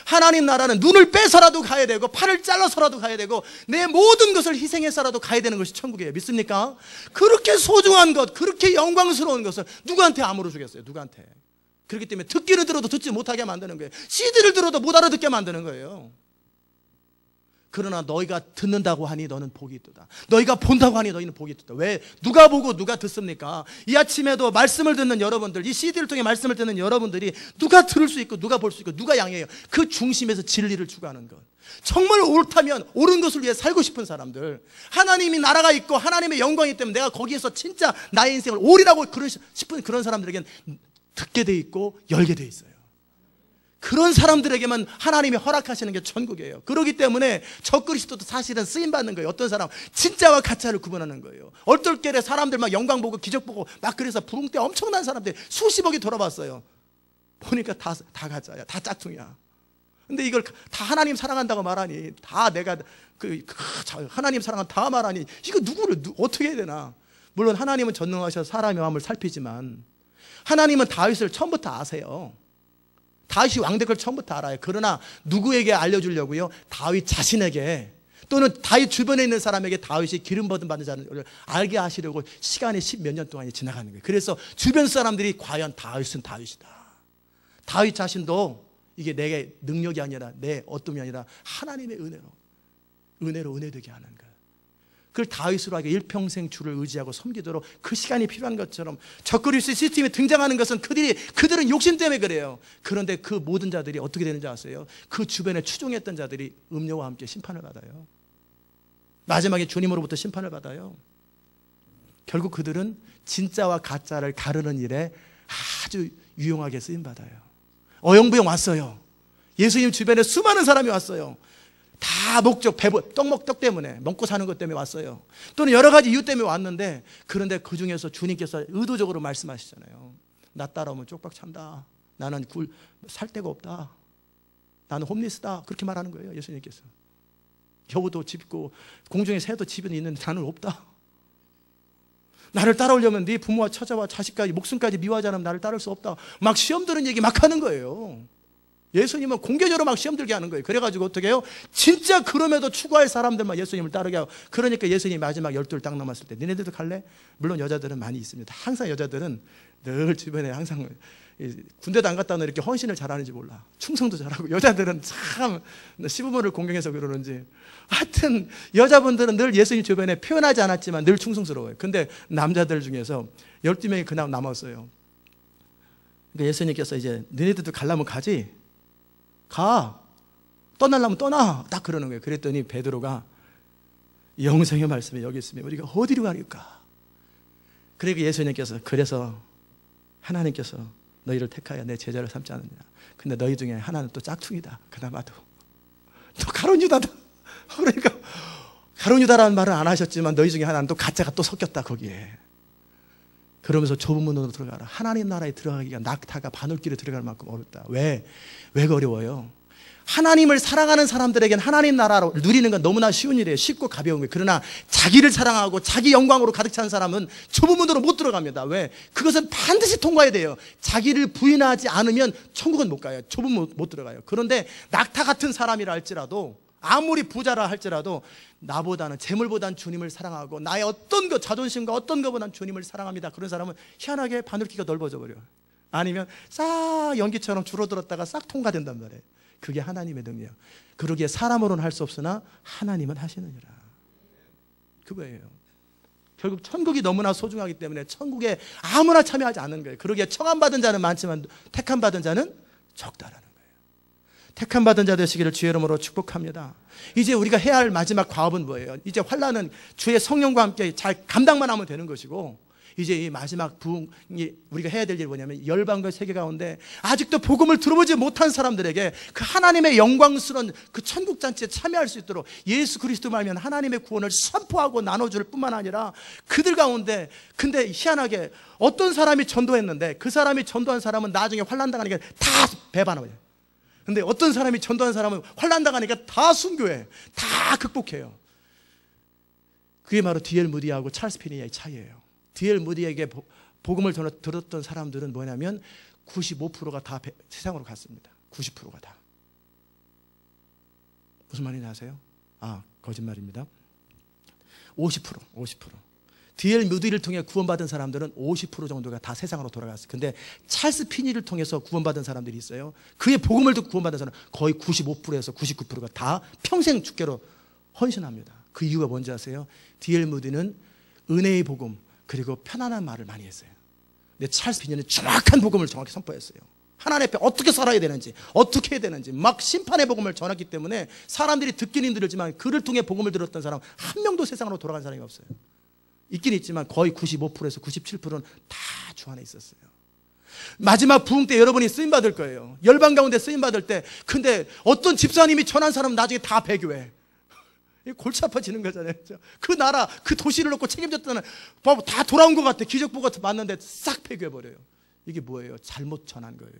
하나님 나라는 눈을 빼서라도 가야 되고 팔을 잘라서라도 가야 되고 내 모든 것을 희생해서라도 가야 되는 것이 천국이에요. 믿습니까? 그렇게 소중한 것, 그렇게 영광스러운 것을 누구한테 암으로 주겠어요? 누구한테? 그렇기 때문에 듣기를 들어도 듣지 못하게 만드는 거예요. CD를 들어도 못 알아듣게 만드는 거예요. 그러나 너희가 듣는다고 하니 너는 복이 있도다. 너희가 본다고 하니 너희는 복이 있도다. 왜? 누가 보고 누가 듣습니까? 이 아침에도 말씀을 듣는 여러분들, 이 CD를 통해 말씀을 듣는 여러분들이 누가 들을 수 있고 누가 볼 수 있고 누가 양해해요? 그 중심에서 진리를 추구하는 것. 정말 옳다면 옳은 것을 위해 살고 싶은 사람들, 하나님이 나라가 있고 하나님의 영광이 때문에 내가 거기에서 진짜 나의 인생을 옳이라고 싶은 그런 사람들에게는 듣게 돼 있고 열게 돼 있어요. 그런 사람들에게만 하나님이 허락하시는 게 천국이에요. 그렇기 때문에 적그리스도도 사실은 쓰임받는 거예요. 어떤 사람 진짜와 가짜를 구분하는 거예요. 얼떨결에 사람들 막 영광 보고 기적 보고 막 그래서 부흥 때 엄청난 사람들이 수십억이 돌아봤어요. 보니까 다 가짜야, 다 짝퉁이야. 근데 이걸 다 하나님 사랑한다고 말하니, 다 내가 하나님 사랑한 다 말하니 이거 누구를 어떻게 해야 되나? 물론 하나님은 전능하셔서 사람의 마음을 살피지만 하나님은 다윗을 처음부터 아세요. 다윗이 왕될 처음부터 알아요. 그러나 누구에게 알려주려고요? 다윗 자신에게 또는 다윗 주변에 있는 사람에게 다윗이 기름 받은 자를 알게 하시려고 시간이 10몇 년 동안이 지나가는 거예요. 그래서 주변 사람들이 과연 다윗은 다윗이다. 다윗 자신도 이게 내 능력이 아니라 내 어둠이 아니라 하나님의 은혜로 은혜되게 하는 거예요. 그걸 다윗으로 하게 일평생 주를 의지하고 섬기도록 그 시간이 필요한 것처럼 적그리스도 시스템이 등장하는 것은 그들은 욕심 때문에 그래요. 그런데 그 모든 자들이 어떻게 되는지 아세요? 그 주변에 추종했던 자들이 음료와 함께 심판을 받아요. 마지막에 주님으로부터 심판을 받아요. 결국 그들은 진짜와 가짜를 가르는 일에 아주 유용하게 쓰임받아요. 어영부영 왔어요. 예수님 주변에 수많은 사람이 왔어요. 다 목적, 떡 때문에, 먹고 사는 것 때문에 왔어요. 또는 여러 가지 이유 때문에 왔는데, 그런데 그 중에서 주님께서 의도적으로 말씀하시잖아요. 나 따라오면 쪽박 찬다. 나는 살 데가 없다. 나는 홈리스다. 그렇게 말하는 거예요, 예수님께서. 여우도 집 있고 공중에 새도 집에 있는데 나는 없다. 나를 따라오려면 네 부모와 처자와 자식까지 목숨까지 미워하지 않으면 나를 따를 수 없다. 막 시험 드는 얘기 막 하는 거예요. 예수님은 공개적으로 막 시험 들게 하는 거예요. 그래가지고 어떻게 해요? 진짜 그럼에도 추구할 사람들만 예수님을 따르게 하고, 그러니까 예수님이 마지막 12를 딱 남았을 때 니네들도 갈래? 물론 여자들은 많이 있습니다. 항상 여자들은 늘 주변에 항상 군대도 안 갔다 오는 이렇게 헌신을 잘하는지 몰라. 충성도 잘하고. 여자들은 참 시부모를 공경해서 그러는지 하여튼 여자분들은 늘 예수님 주변에 표현하지 않았지만 늘 충성스러워요. 근데 남자들 중에서 12명이 그냥 남았어요. 그러니까 예수님께서 이제 너네들도 가려면 가지, 가, 떠나려면 떠나, 딱 그러는 거예요. 그랬더니 베드로가 영생의 말씀이 여기 있으면 우리가 어디로 가릴까? 그러니까 예수님께서, 그래서 하나님께서 너희를 택하여 내 제자를 삼지 않느냐. 근데 너희 중에 하나는 또 짝퉁이다. 그나마도 또 가룟 유다다. 그러니까 가룟 유다라는 말은 안 하셨지만 너희 중에 하나는 또 가짜가 또 섞였다 거기에. 그러면서 좁은 문으로 들어가라. 하나님 나라에 들어가기가 낙타가 바늘길에 들어갈 만큼 어렵다. 왜 어려워요? 하나님을 사랑하는 사람들에겐 하나님 나라를 누리는 건 너무나 쉬운 일이에요. 쉽고 가벼운 거예요. 그러나 자기를 사랑하고 자기 영광으로 가득 찬 사람은 좁은 문으로 못 들어갑니다. 왜? 그것은 반드시 통과해야 돼요. 자기를 부인하지 않으면 천국은 못 가요. 좁은 문 못 들어가요. 그런데 낙타 같은 사람이라 할지라도, 아무리 부자라 할지라도 나보다는, 재물보다는 주님을 사랑하고 나의 어떤 것, 자존심과 어떤 것보다는 주님을 사랑합니다. 그런 사람은 희한하게 바늘기가 넓어져 버려요. 아니면 싹 연기처럼 줄어들었다가 싹 통과된단 말이에요. 그게 하나님의 능력. 그러기에 사람으로는 할 수 없으나 하나님은 하시느니라. 그거예요. 결국 천국이 너무나 소중하기 때문에 천국에 아무나 참여하지 않는 거예요. 그러기에 청함받은 자는 많지만 택함받은 자는 적다라는 거예요. 택함받은 자 되시기를 주의 이름으로 축복합니다. 이제 우리가 해야 할 마지막 과업은 뭐예요? 이제 환난은 주의 성령과 함께 잘 감당만 하면 되는 것이고, 이제 이 마지막 부흥이 우리가 해야 될 일이 뭐냐면 열방과 세계 가운데 아직도 복음을 들어보지 못한 사람들에게 그 하나님의 영광스러운 그 천국 잔치에 참여할 수 있도록 예수 그리스도 말면 하나님의 구원을 선포하고 나눠줄 뿐만 아니라 그들 가운데, 근데 희한하게 어떤 사람이 전도했는데 그 사람이 전도한 사람은 나중에 환난당하니까 다 배반해요. 근데 어떤 사람이 전도한 사람은 환난당하니까 다 순교해, 다 극복해요. 그게 바로 D.L. 무디하고 찰스 피니의 차이예요. D.L. 무디에게 복음을 들었던 사람들은 뭐냐면 95%가 다 세상으로 갔습니다. 90%가 다. 무슨 말인지 아세요? 거짓말입니다. 50%. D.L. 무디를 통해 구원받은 사람들은 50% 정도가 다 세상으로 돌아갔어요. 근데 찰스 피니를 통해서 구원받은 사람들이 있어요. 그의 복음을 듣고 구원받은 사람은 거의 95%에서 99%가 다 평생 주께로 헌신합니다. 그 이유가 뭔지 아세요? D.L. 무디는 은혜의 복음 그리고 편안한 말을 많이 했어요. 근데 찰스 피니는 정확한 복음을 정확히 선포했어요. 하나님 앞에 어떻게 살아야 되는지, 어떻게 해야 되는지 막 심판의 복음을 전했기 때문에 사람들이 듣기는 힘들지만 그를 통해 복음을 들었던 사람 한 명도 세상으로 돌아간 사람이 없어요. 있긴 있지만 거의 95%에서 97%는 다 주 안에 있었어요. 마지막 부흥 때 여러분이 쓰임받을 거예요. 열방 가운데 쓰임받을 때. 근데 어떤 집사님이 전한 사람은 나중에 다 배교해. 골치 아파지는 거잖아요. 그 나라, 그 도시를 놓고 책임졌다는 다 돌아온 것 같아. 기적보가 맞는데 싹 폐교해버려요. 이게 뭐예요? 잘못 전한 거예요.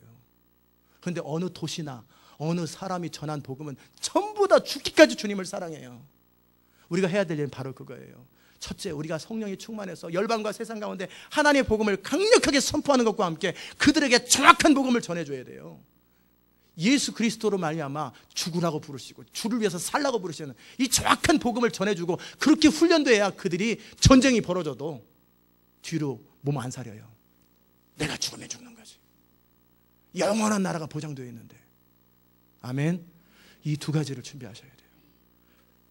그런데 어느 도시나 어느 사람이 전한 복음은 전부 다 죽기까지 주님을 사랑해요. 우리가 해야 될 일은 바로 그거예요. 첫째, 우리가 성령이 충만해서 열방과 세상 가운데 하나님의 복음을 강력하게 선포하는 것과 함께 그들에게 정확한 복음을 전해줘야 돼요. 예수 그리스도로 말미암아 죽으라고 부르시고 주를 위해서 살라고 부르시는 이 정확한 복음을 전해주고 그렇게 훈련돼야 그들이 전쟁이 벌어져도 뒤로 몸 안 사려요. 내가 죽으면 죽는 거지. 영원한 나라가 보장되어 있는데. 아멘. 이 두 가지를 준비하셔야 돼요.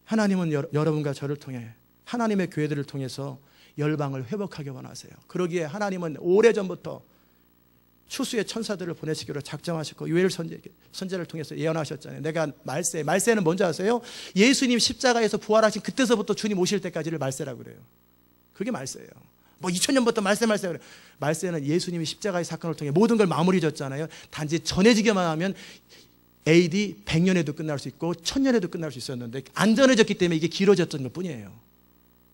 하나님은 여러분과 저를 통해 하나님의 교회들을 통해서 열방을 회복하게 원하세요. 그러기에 하나님은 오래전부터 추수의 천사들을 보내시기로 작정하셨고 요엘 선지자를 통해서 예언하셨잖아요. 내가 말세는 뭔지 아세요? 예수님 십자가에서 부활하신 그때서부터 주님 오실 때까지를 말세라고 그래요. 그게 말세예요. 뭐 2000년부터 말세 그래요. 말세는 예수님이 십자가의 사건을 통해 모든 걸 마무리 졌잖아요. 단지 전해지기만 하면 AD 100년에도 끝날 수 있고 1000년에도 끝날 수 있었는데 안 전해졌기 때문에 이게 길어졌던 것 뿐이에요.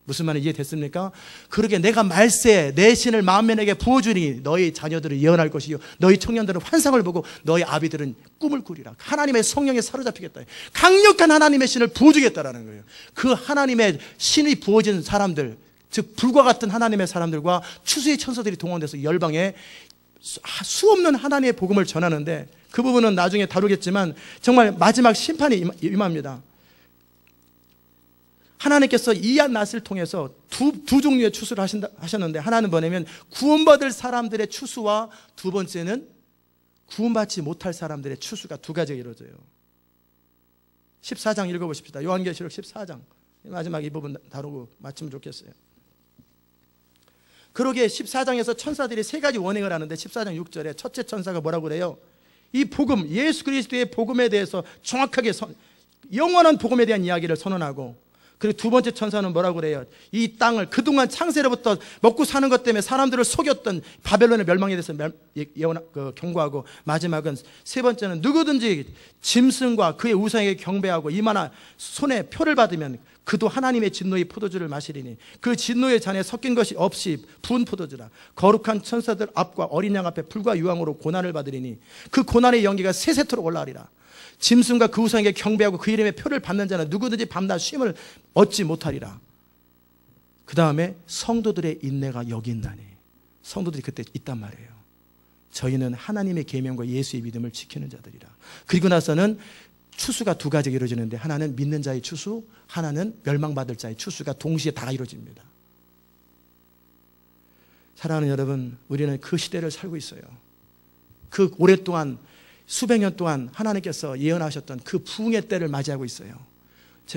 무슨 말인지 이해됐습니까? 그러게 내가 말세 내 신을 만민에게 부어주니 너희 자녀들을 예언할 것이요 너희 청년들은 환상을 보고 너희 아비들은 꿈을 꾸리라. 하나님의 성령에 사로잡히겠다. 강력한 하나님의 신을 부어주겠다라는 거예요. 그 하나님의 신이 부어진 사람들, 즉 불과 같은 하나님의 사람들과 추수의 천사들이 동원돼서 열방에 수없는 하나님의 복음을 전하는데 그 부분은 나중에 다루겠지만 정말 마지막 심판이 임합니다. 하나님께서 이한 낫을 통해서 두 종류의 추수를 하셨는데 하나는 뭐냐면 구원받을 사람들의 추수와 두 번째는 구원받지 못할 사람들의 추수가 두 가지가 이루어져요. 14장 읽어보십시다. 요한계시록 14장 마지막 이 부분 다루고 마치면 좋겠어요. 그러기에 14장에서 천사들이 세 가지 원행을 하는데 14장 6절에 첫째 천사가 뭐라고 그래요? 이 복음, 예수 그리스도의 복음에 대해서 정확하게 영원한 복음에 대한 이야기를 선언하고 그리고 두 번째 천사는 뭐라고 그래요? 이 땅을 그동안 창세로부터 먹고 사는 것 때문에 사람들을 속였던 바벨론의 멸망에 대해서 경고하고 마지막은 세 번째는 누구든지 짐승과 그의 우상에게 경배하고 이마나 손에 표를 받으면 그도 하나님의 진노의 포도주를 마시리니 그 진노의 잔에 섞인 것이 없이 부은 포도주라. 거룩한 천사들 앞과 어린 양 앞에 불과 유황으로 고난을 받으리니 그 고난의 연기가 세세토록 올라가리라. 짐승과 그 우상에게 경배하고 그 이름의 표를 받는 자는 누구든지 밤낮 쉼을 얻지 못하리라. 그 다음에 성도들의 인내가 여기 있나니. 성도들이 그때 있단 말이에요. 저희는 하나님의 계명과 예수의 믿음을 지키는 자들이라. 그리고 나서는 추수가 두 가지가 이루어지는데 하나는 믿는 자의 추수, 하나는 멸망받을 자의 추수가 동시에 다 이루어집니다. 사랑하는 여러분, 우리는 그 시대를 살고 있어요. 그 오랫동안 수백 년 동안 하나님께서 예언하셨던 그 부흥의 때를 맞이하고 있어요.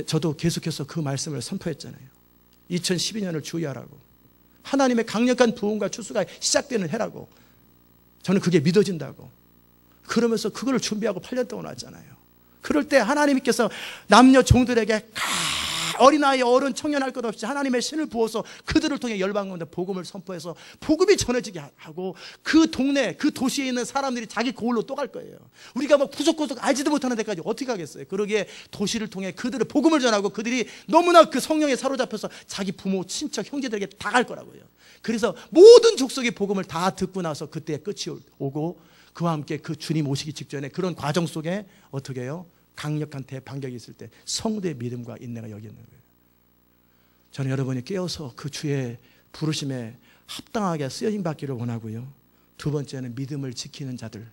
저도 계속해서 그 말씀을 선포했잖아요. 2012년을 주의하라고. 하나님의 강력한 부흥과 추수가 시작되는 해라고. 저는 그게 믿어진다고. 그러면서 그걸 준비하고 8년 동안 왔잖아요. 그럴 때 하나님께서 남녀 종들에게 어린아이, 어른, 청년 할 것 없이 하나님의 신을 부어서 그들을 통해 열방 가운데 복음을 선포해서 복음이 전해지게 하고, 그 동네, 그 도시에 있는 사람들이 자기 고을로 또 갈 거예요. 우리가 막 구석구석 알지도 못하는 데까지 어떻게 가겠어요? 그러기에 도시를 통해 그들의 복음을 전하고, 그들이 너무나 그 성령에 사로잡혀서 자기 부모, 친척, 형제들에게 다 갈 거라고요. 그래서 모든 족속의 복음을 다 듣고 나서 그때의 끝이 오고, 그와 함께 그 주님 오시기 직전에 그런 과정 속에 어떻게 해요? 강력한 대반격이 있을 때 성도의 믿음과 인내가 여기 있는 거예요. 저는 여러분이 깨어서 그 주의 부르심에 합당하게 쓰여진 받기를 원하고요. 두 번째는 믿음을 지키는 자들,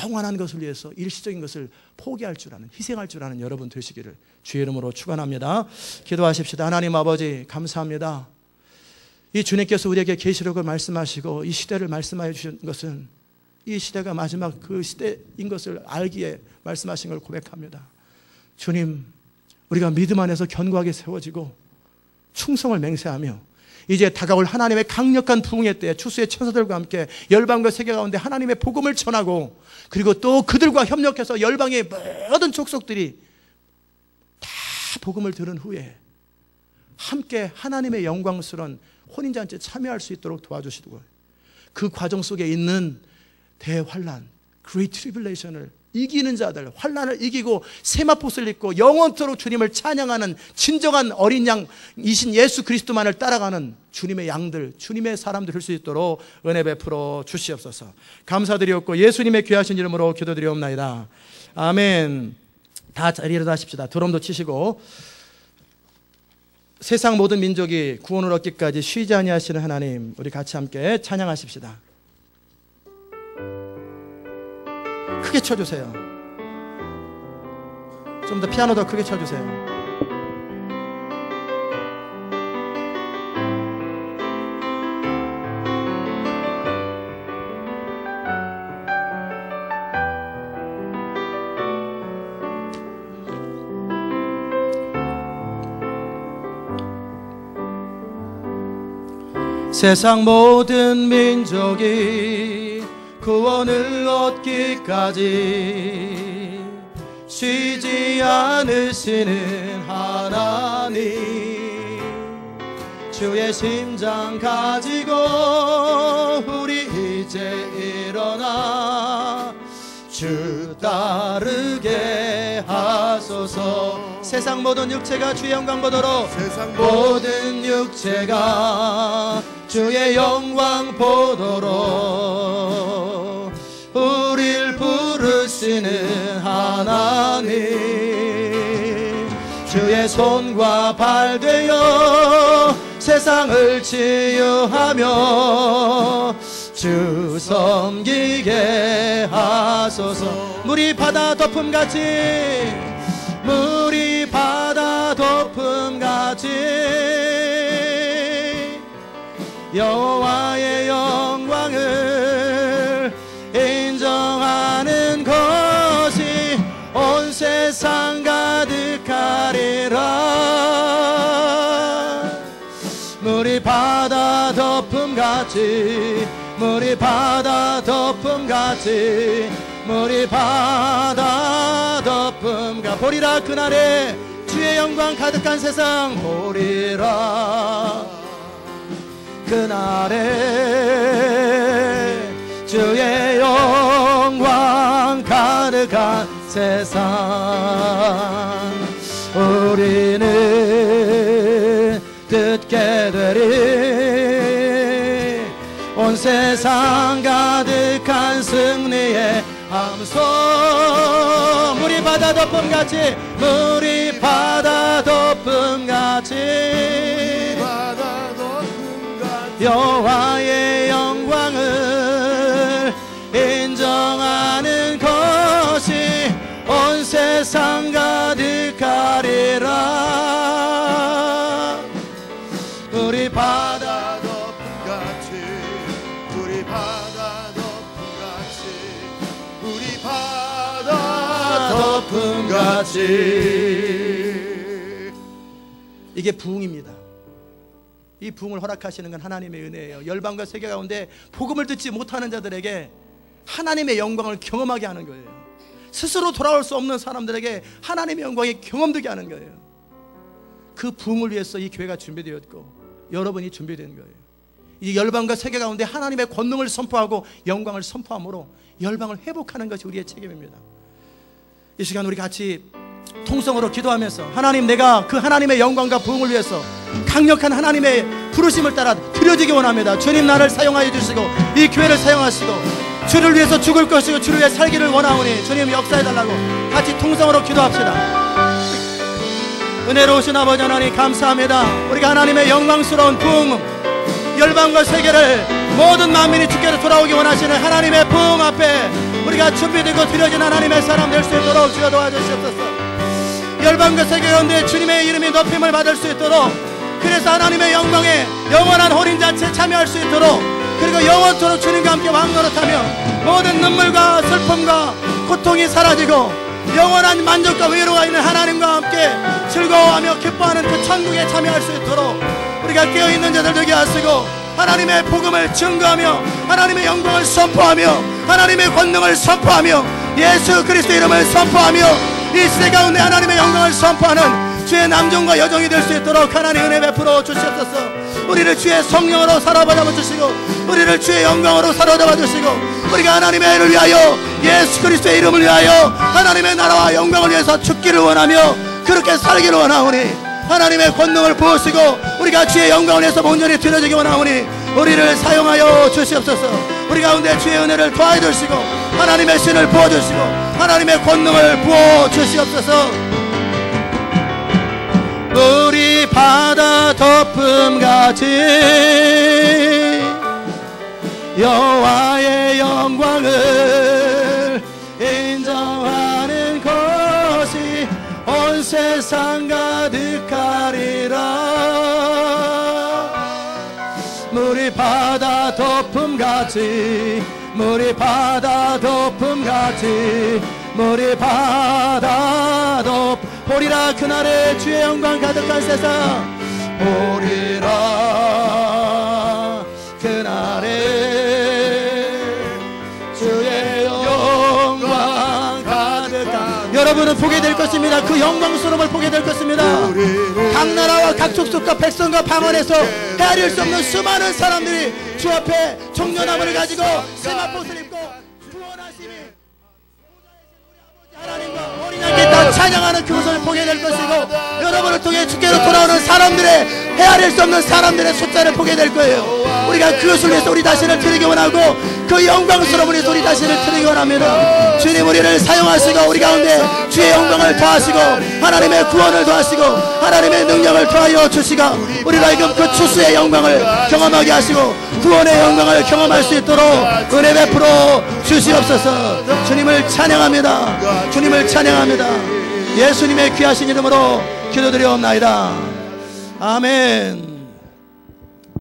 영원한 것을 위해서 일시적인 것을 포기할 줄 아는, 희생할 줄 아는 여러분 되시기를 주의 이름으로 축원합니다. 기도하십시다. 하나님 아버지, 감사합니다. 이 주님께서 우리에게 계시록을 말씀하시고 이 시대를 말씀하여 주신 것은 이 시대가 마지막 그 시대인 것을 알기에 말씀하신 걸 고백합니다. 주님, 우리가 믿음 안에서 견고하게 세워지고 충성을 맹세하며 이제 다가올 하나님의 강력한 부흥의 때에 추수의 천사들과 함께 열방과 세계 가운데 하나님의 복음을 전하고, 그리고 또 그들과 협력해서 열방의 모든 족속들이 다 복음을 들은 후에 함께 하나님의 영광스러운 혼인잔치에 참여할 수 있도록 도와주시고, 그 과정 속에 있는 대환란, Great Tribulation을 이기는 자들, 환란을 이기고 세마포스를 입고 영원토록 주님을 찬양하는 진정한 어린 양이신 예수 그리스도만을 따라가는 주님의 양들, 주님의 사람들 될 수 있도록 은혜 베풀어 주시옵소서. 감사드리옵고 예수님의 귀하신 이름으로 기도드리옵나이다. 아멘. 다 자리에 일어나십시다. 드럼도 치시고. 세상 모든 민족이 구원을 얻기까지 쉬지 아니하시는 하나님, 우리 같이 함께 찬양하십시다. 크게 쳐주세요. 좀 더 피아노 더 크게 쳐주세요. 세상 모든 민족이 구원을 얻기까지 쉬지 않으시는 하나님, 주의 심장 가지고 우리 이제 일어나 주 따르게 하소서. 세상 모든 육체가 주의 영광 보도록, 세상 모든 육체가 주의 영광 보도록 우릴 부르시는 하나님, 주의 손과 발 되어 세상을 치유하며 주 섬기게 하소서. 물이 바다 덮음같이, 물이 바다 덮음같이 여호와의 영광을 인정하는 것이 온 세상 가득하리라. 물이 바다 덮음같이, 물이 바다 덮음같이, 물이 바다 덮음같이 보리라. 그날에 주의 영광 가득한 세상 보리라. 그날에 주의 영광 가득한 세상 우리는 듣게 되리. 온 세상 가득한 승리의 함성. 물이 바다 덮음같이, 물이 바다 덮음같이 여호와의 영광을 인정하는 것이 온 세상 가득하리라. 우리 바다 덮음같이, 우리 바다 덮음같이, 우리 바다 덮음같이. 이게 부흥입니다. 이 부흥을 허락하시는 건 하나님의 은혜예요. 열방과 세계 가운데 복음을 듣지 못하는 자들에게 하나님의 영광을 경험하게 하는 거예요. 스스로 돌아올 수 없는 사람들에게 하나님의 영광이 경험되게 하는 거예요. 그 부흥을 위해서 이 교회가 준비되었고 여러분이 준비된 거예요. 이 열방과 세계 가운데 하나님의 권능을 선포하고 영광을 선포함으로 열방을 회복하는 것이 우리의 책임입니다. 이 시간 우리 같이 통성으로 기도하면서 하나님, 내가 그 하나님의 영광과 부흥을 위해서 강력한 하나님의 부르심을 따라 드려지기 원합니다. 주님, 나를 사용하여 주시고 이 교회를 사용하시고 주를 위해서 죽을 것이고 주를 위해 살기를 원하오니 주님 역사해달라고 같이 통성으로 기도합시다. 은혜로우신 아버지 하나님 감사합니다. 우리가 하나님의 영광스러운 부흥, 열방과 세계를 모든 만민이 주께로 돌아오기 원하시는 하나님의 부흥 앞에 우리가 준비되고 드려진 하나님의 사람 될 수 있도록 주여 도와주시옵소서. 열방과 세계 가운데 주님의 이름이 높임을 받을 수 있도록, 그래서 하나님의 영광에 영원한 혼인잔치에 참여할 수 있도록, 그리고 영원토록 주님과 함께 왕노릇하며 모든 눈물과 슬픔과 고통이 사라지고 영원한 만족과 위로가 있는 하나님과 함께 즐거워하며 기뻐하는 그 천국에 참여할 수 있도록 우리가 깨어있는 자들 되게 하시고 하나님의 복음을 증거하며 하나님의 영광을 선포하며 하나님의 권능을 선포하며 예수 그리스도 이름을 선포하며 이 시대 가운데 하나님의 영광을 선포하는 주의 남종과 여종이 될 수 있도록 하나님 은혜 베풀어 주시옵소서. 우리를 주의 성령으로 사로잡아 주시고 우리를 주의 영광으로 사로잡아 주시고 우리가 하나님의 애를 위하여 예수 그리스도의 이름을 위하여 하나님의 나라와 영광을 위해서 죽기를 원하며 그렇게 살기를 원하오니 하나님의 권능을 부으시고 우리가 주의 영광을 위해서 온전히 드려지기 원하오니 우리를 사용하여 주시옵소서. 우리 가운데 주의 은혜를 더하여 주시고 하나님의 신을 부어주시고 하나님의 권능을 부어주시옵소서. 우리 바다 덮음같이 여호와의 영광을 인정하는 것이 온 세상 가득하리라. 물이 바다 덮음같이 물이 바다 덮음같이 물이 바다 덮 보리라. 그날에 주의 영광 가득한 세상 보리라. 그날에 주의 영광 가득한 여러분은 보게 될 것입니다. 그 영광스러움을 보게 될 것입니다. 각 나라와 각 족속과 백성과 방언에서 헤아릴 수 없는 수많은 사람들이 주 앞에 종려나무를 가지고 세마포를 입고 구원하심이 하나님과 어린 양께 다 찬양하는 그것을 보게 될 것이고 여러분을 통해 주께로 돌아오는 사람들의 헤아릴 수 없는 사람들의 숫자를 보게 될 거예요. 우리가 그것을 위해서 우리 자신을 드리기 원하고 그 영광스러움을 위해서 우리 자신을 드리기 원합니다. 주님 우리를 사용하시고 우리 가운데 주의 영광을 더하시고 하나님의 구원을 더하시고 하나님의 능력을 더하여 주시고 우리가 하여금 그 추수의 영광을 경험하게 하시고 구원의 영광을 경험할 수 있도록 은혜 베풀어 주시옵소서. 주님을 찬양합니다. 주님을 찬양합니다. 예수님의 귀하신 이름으로 기도드리옵나이다. 아멘.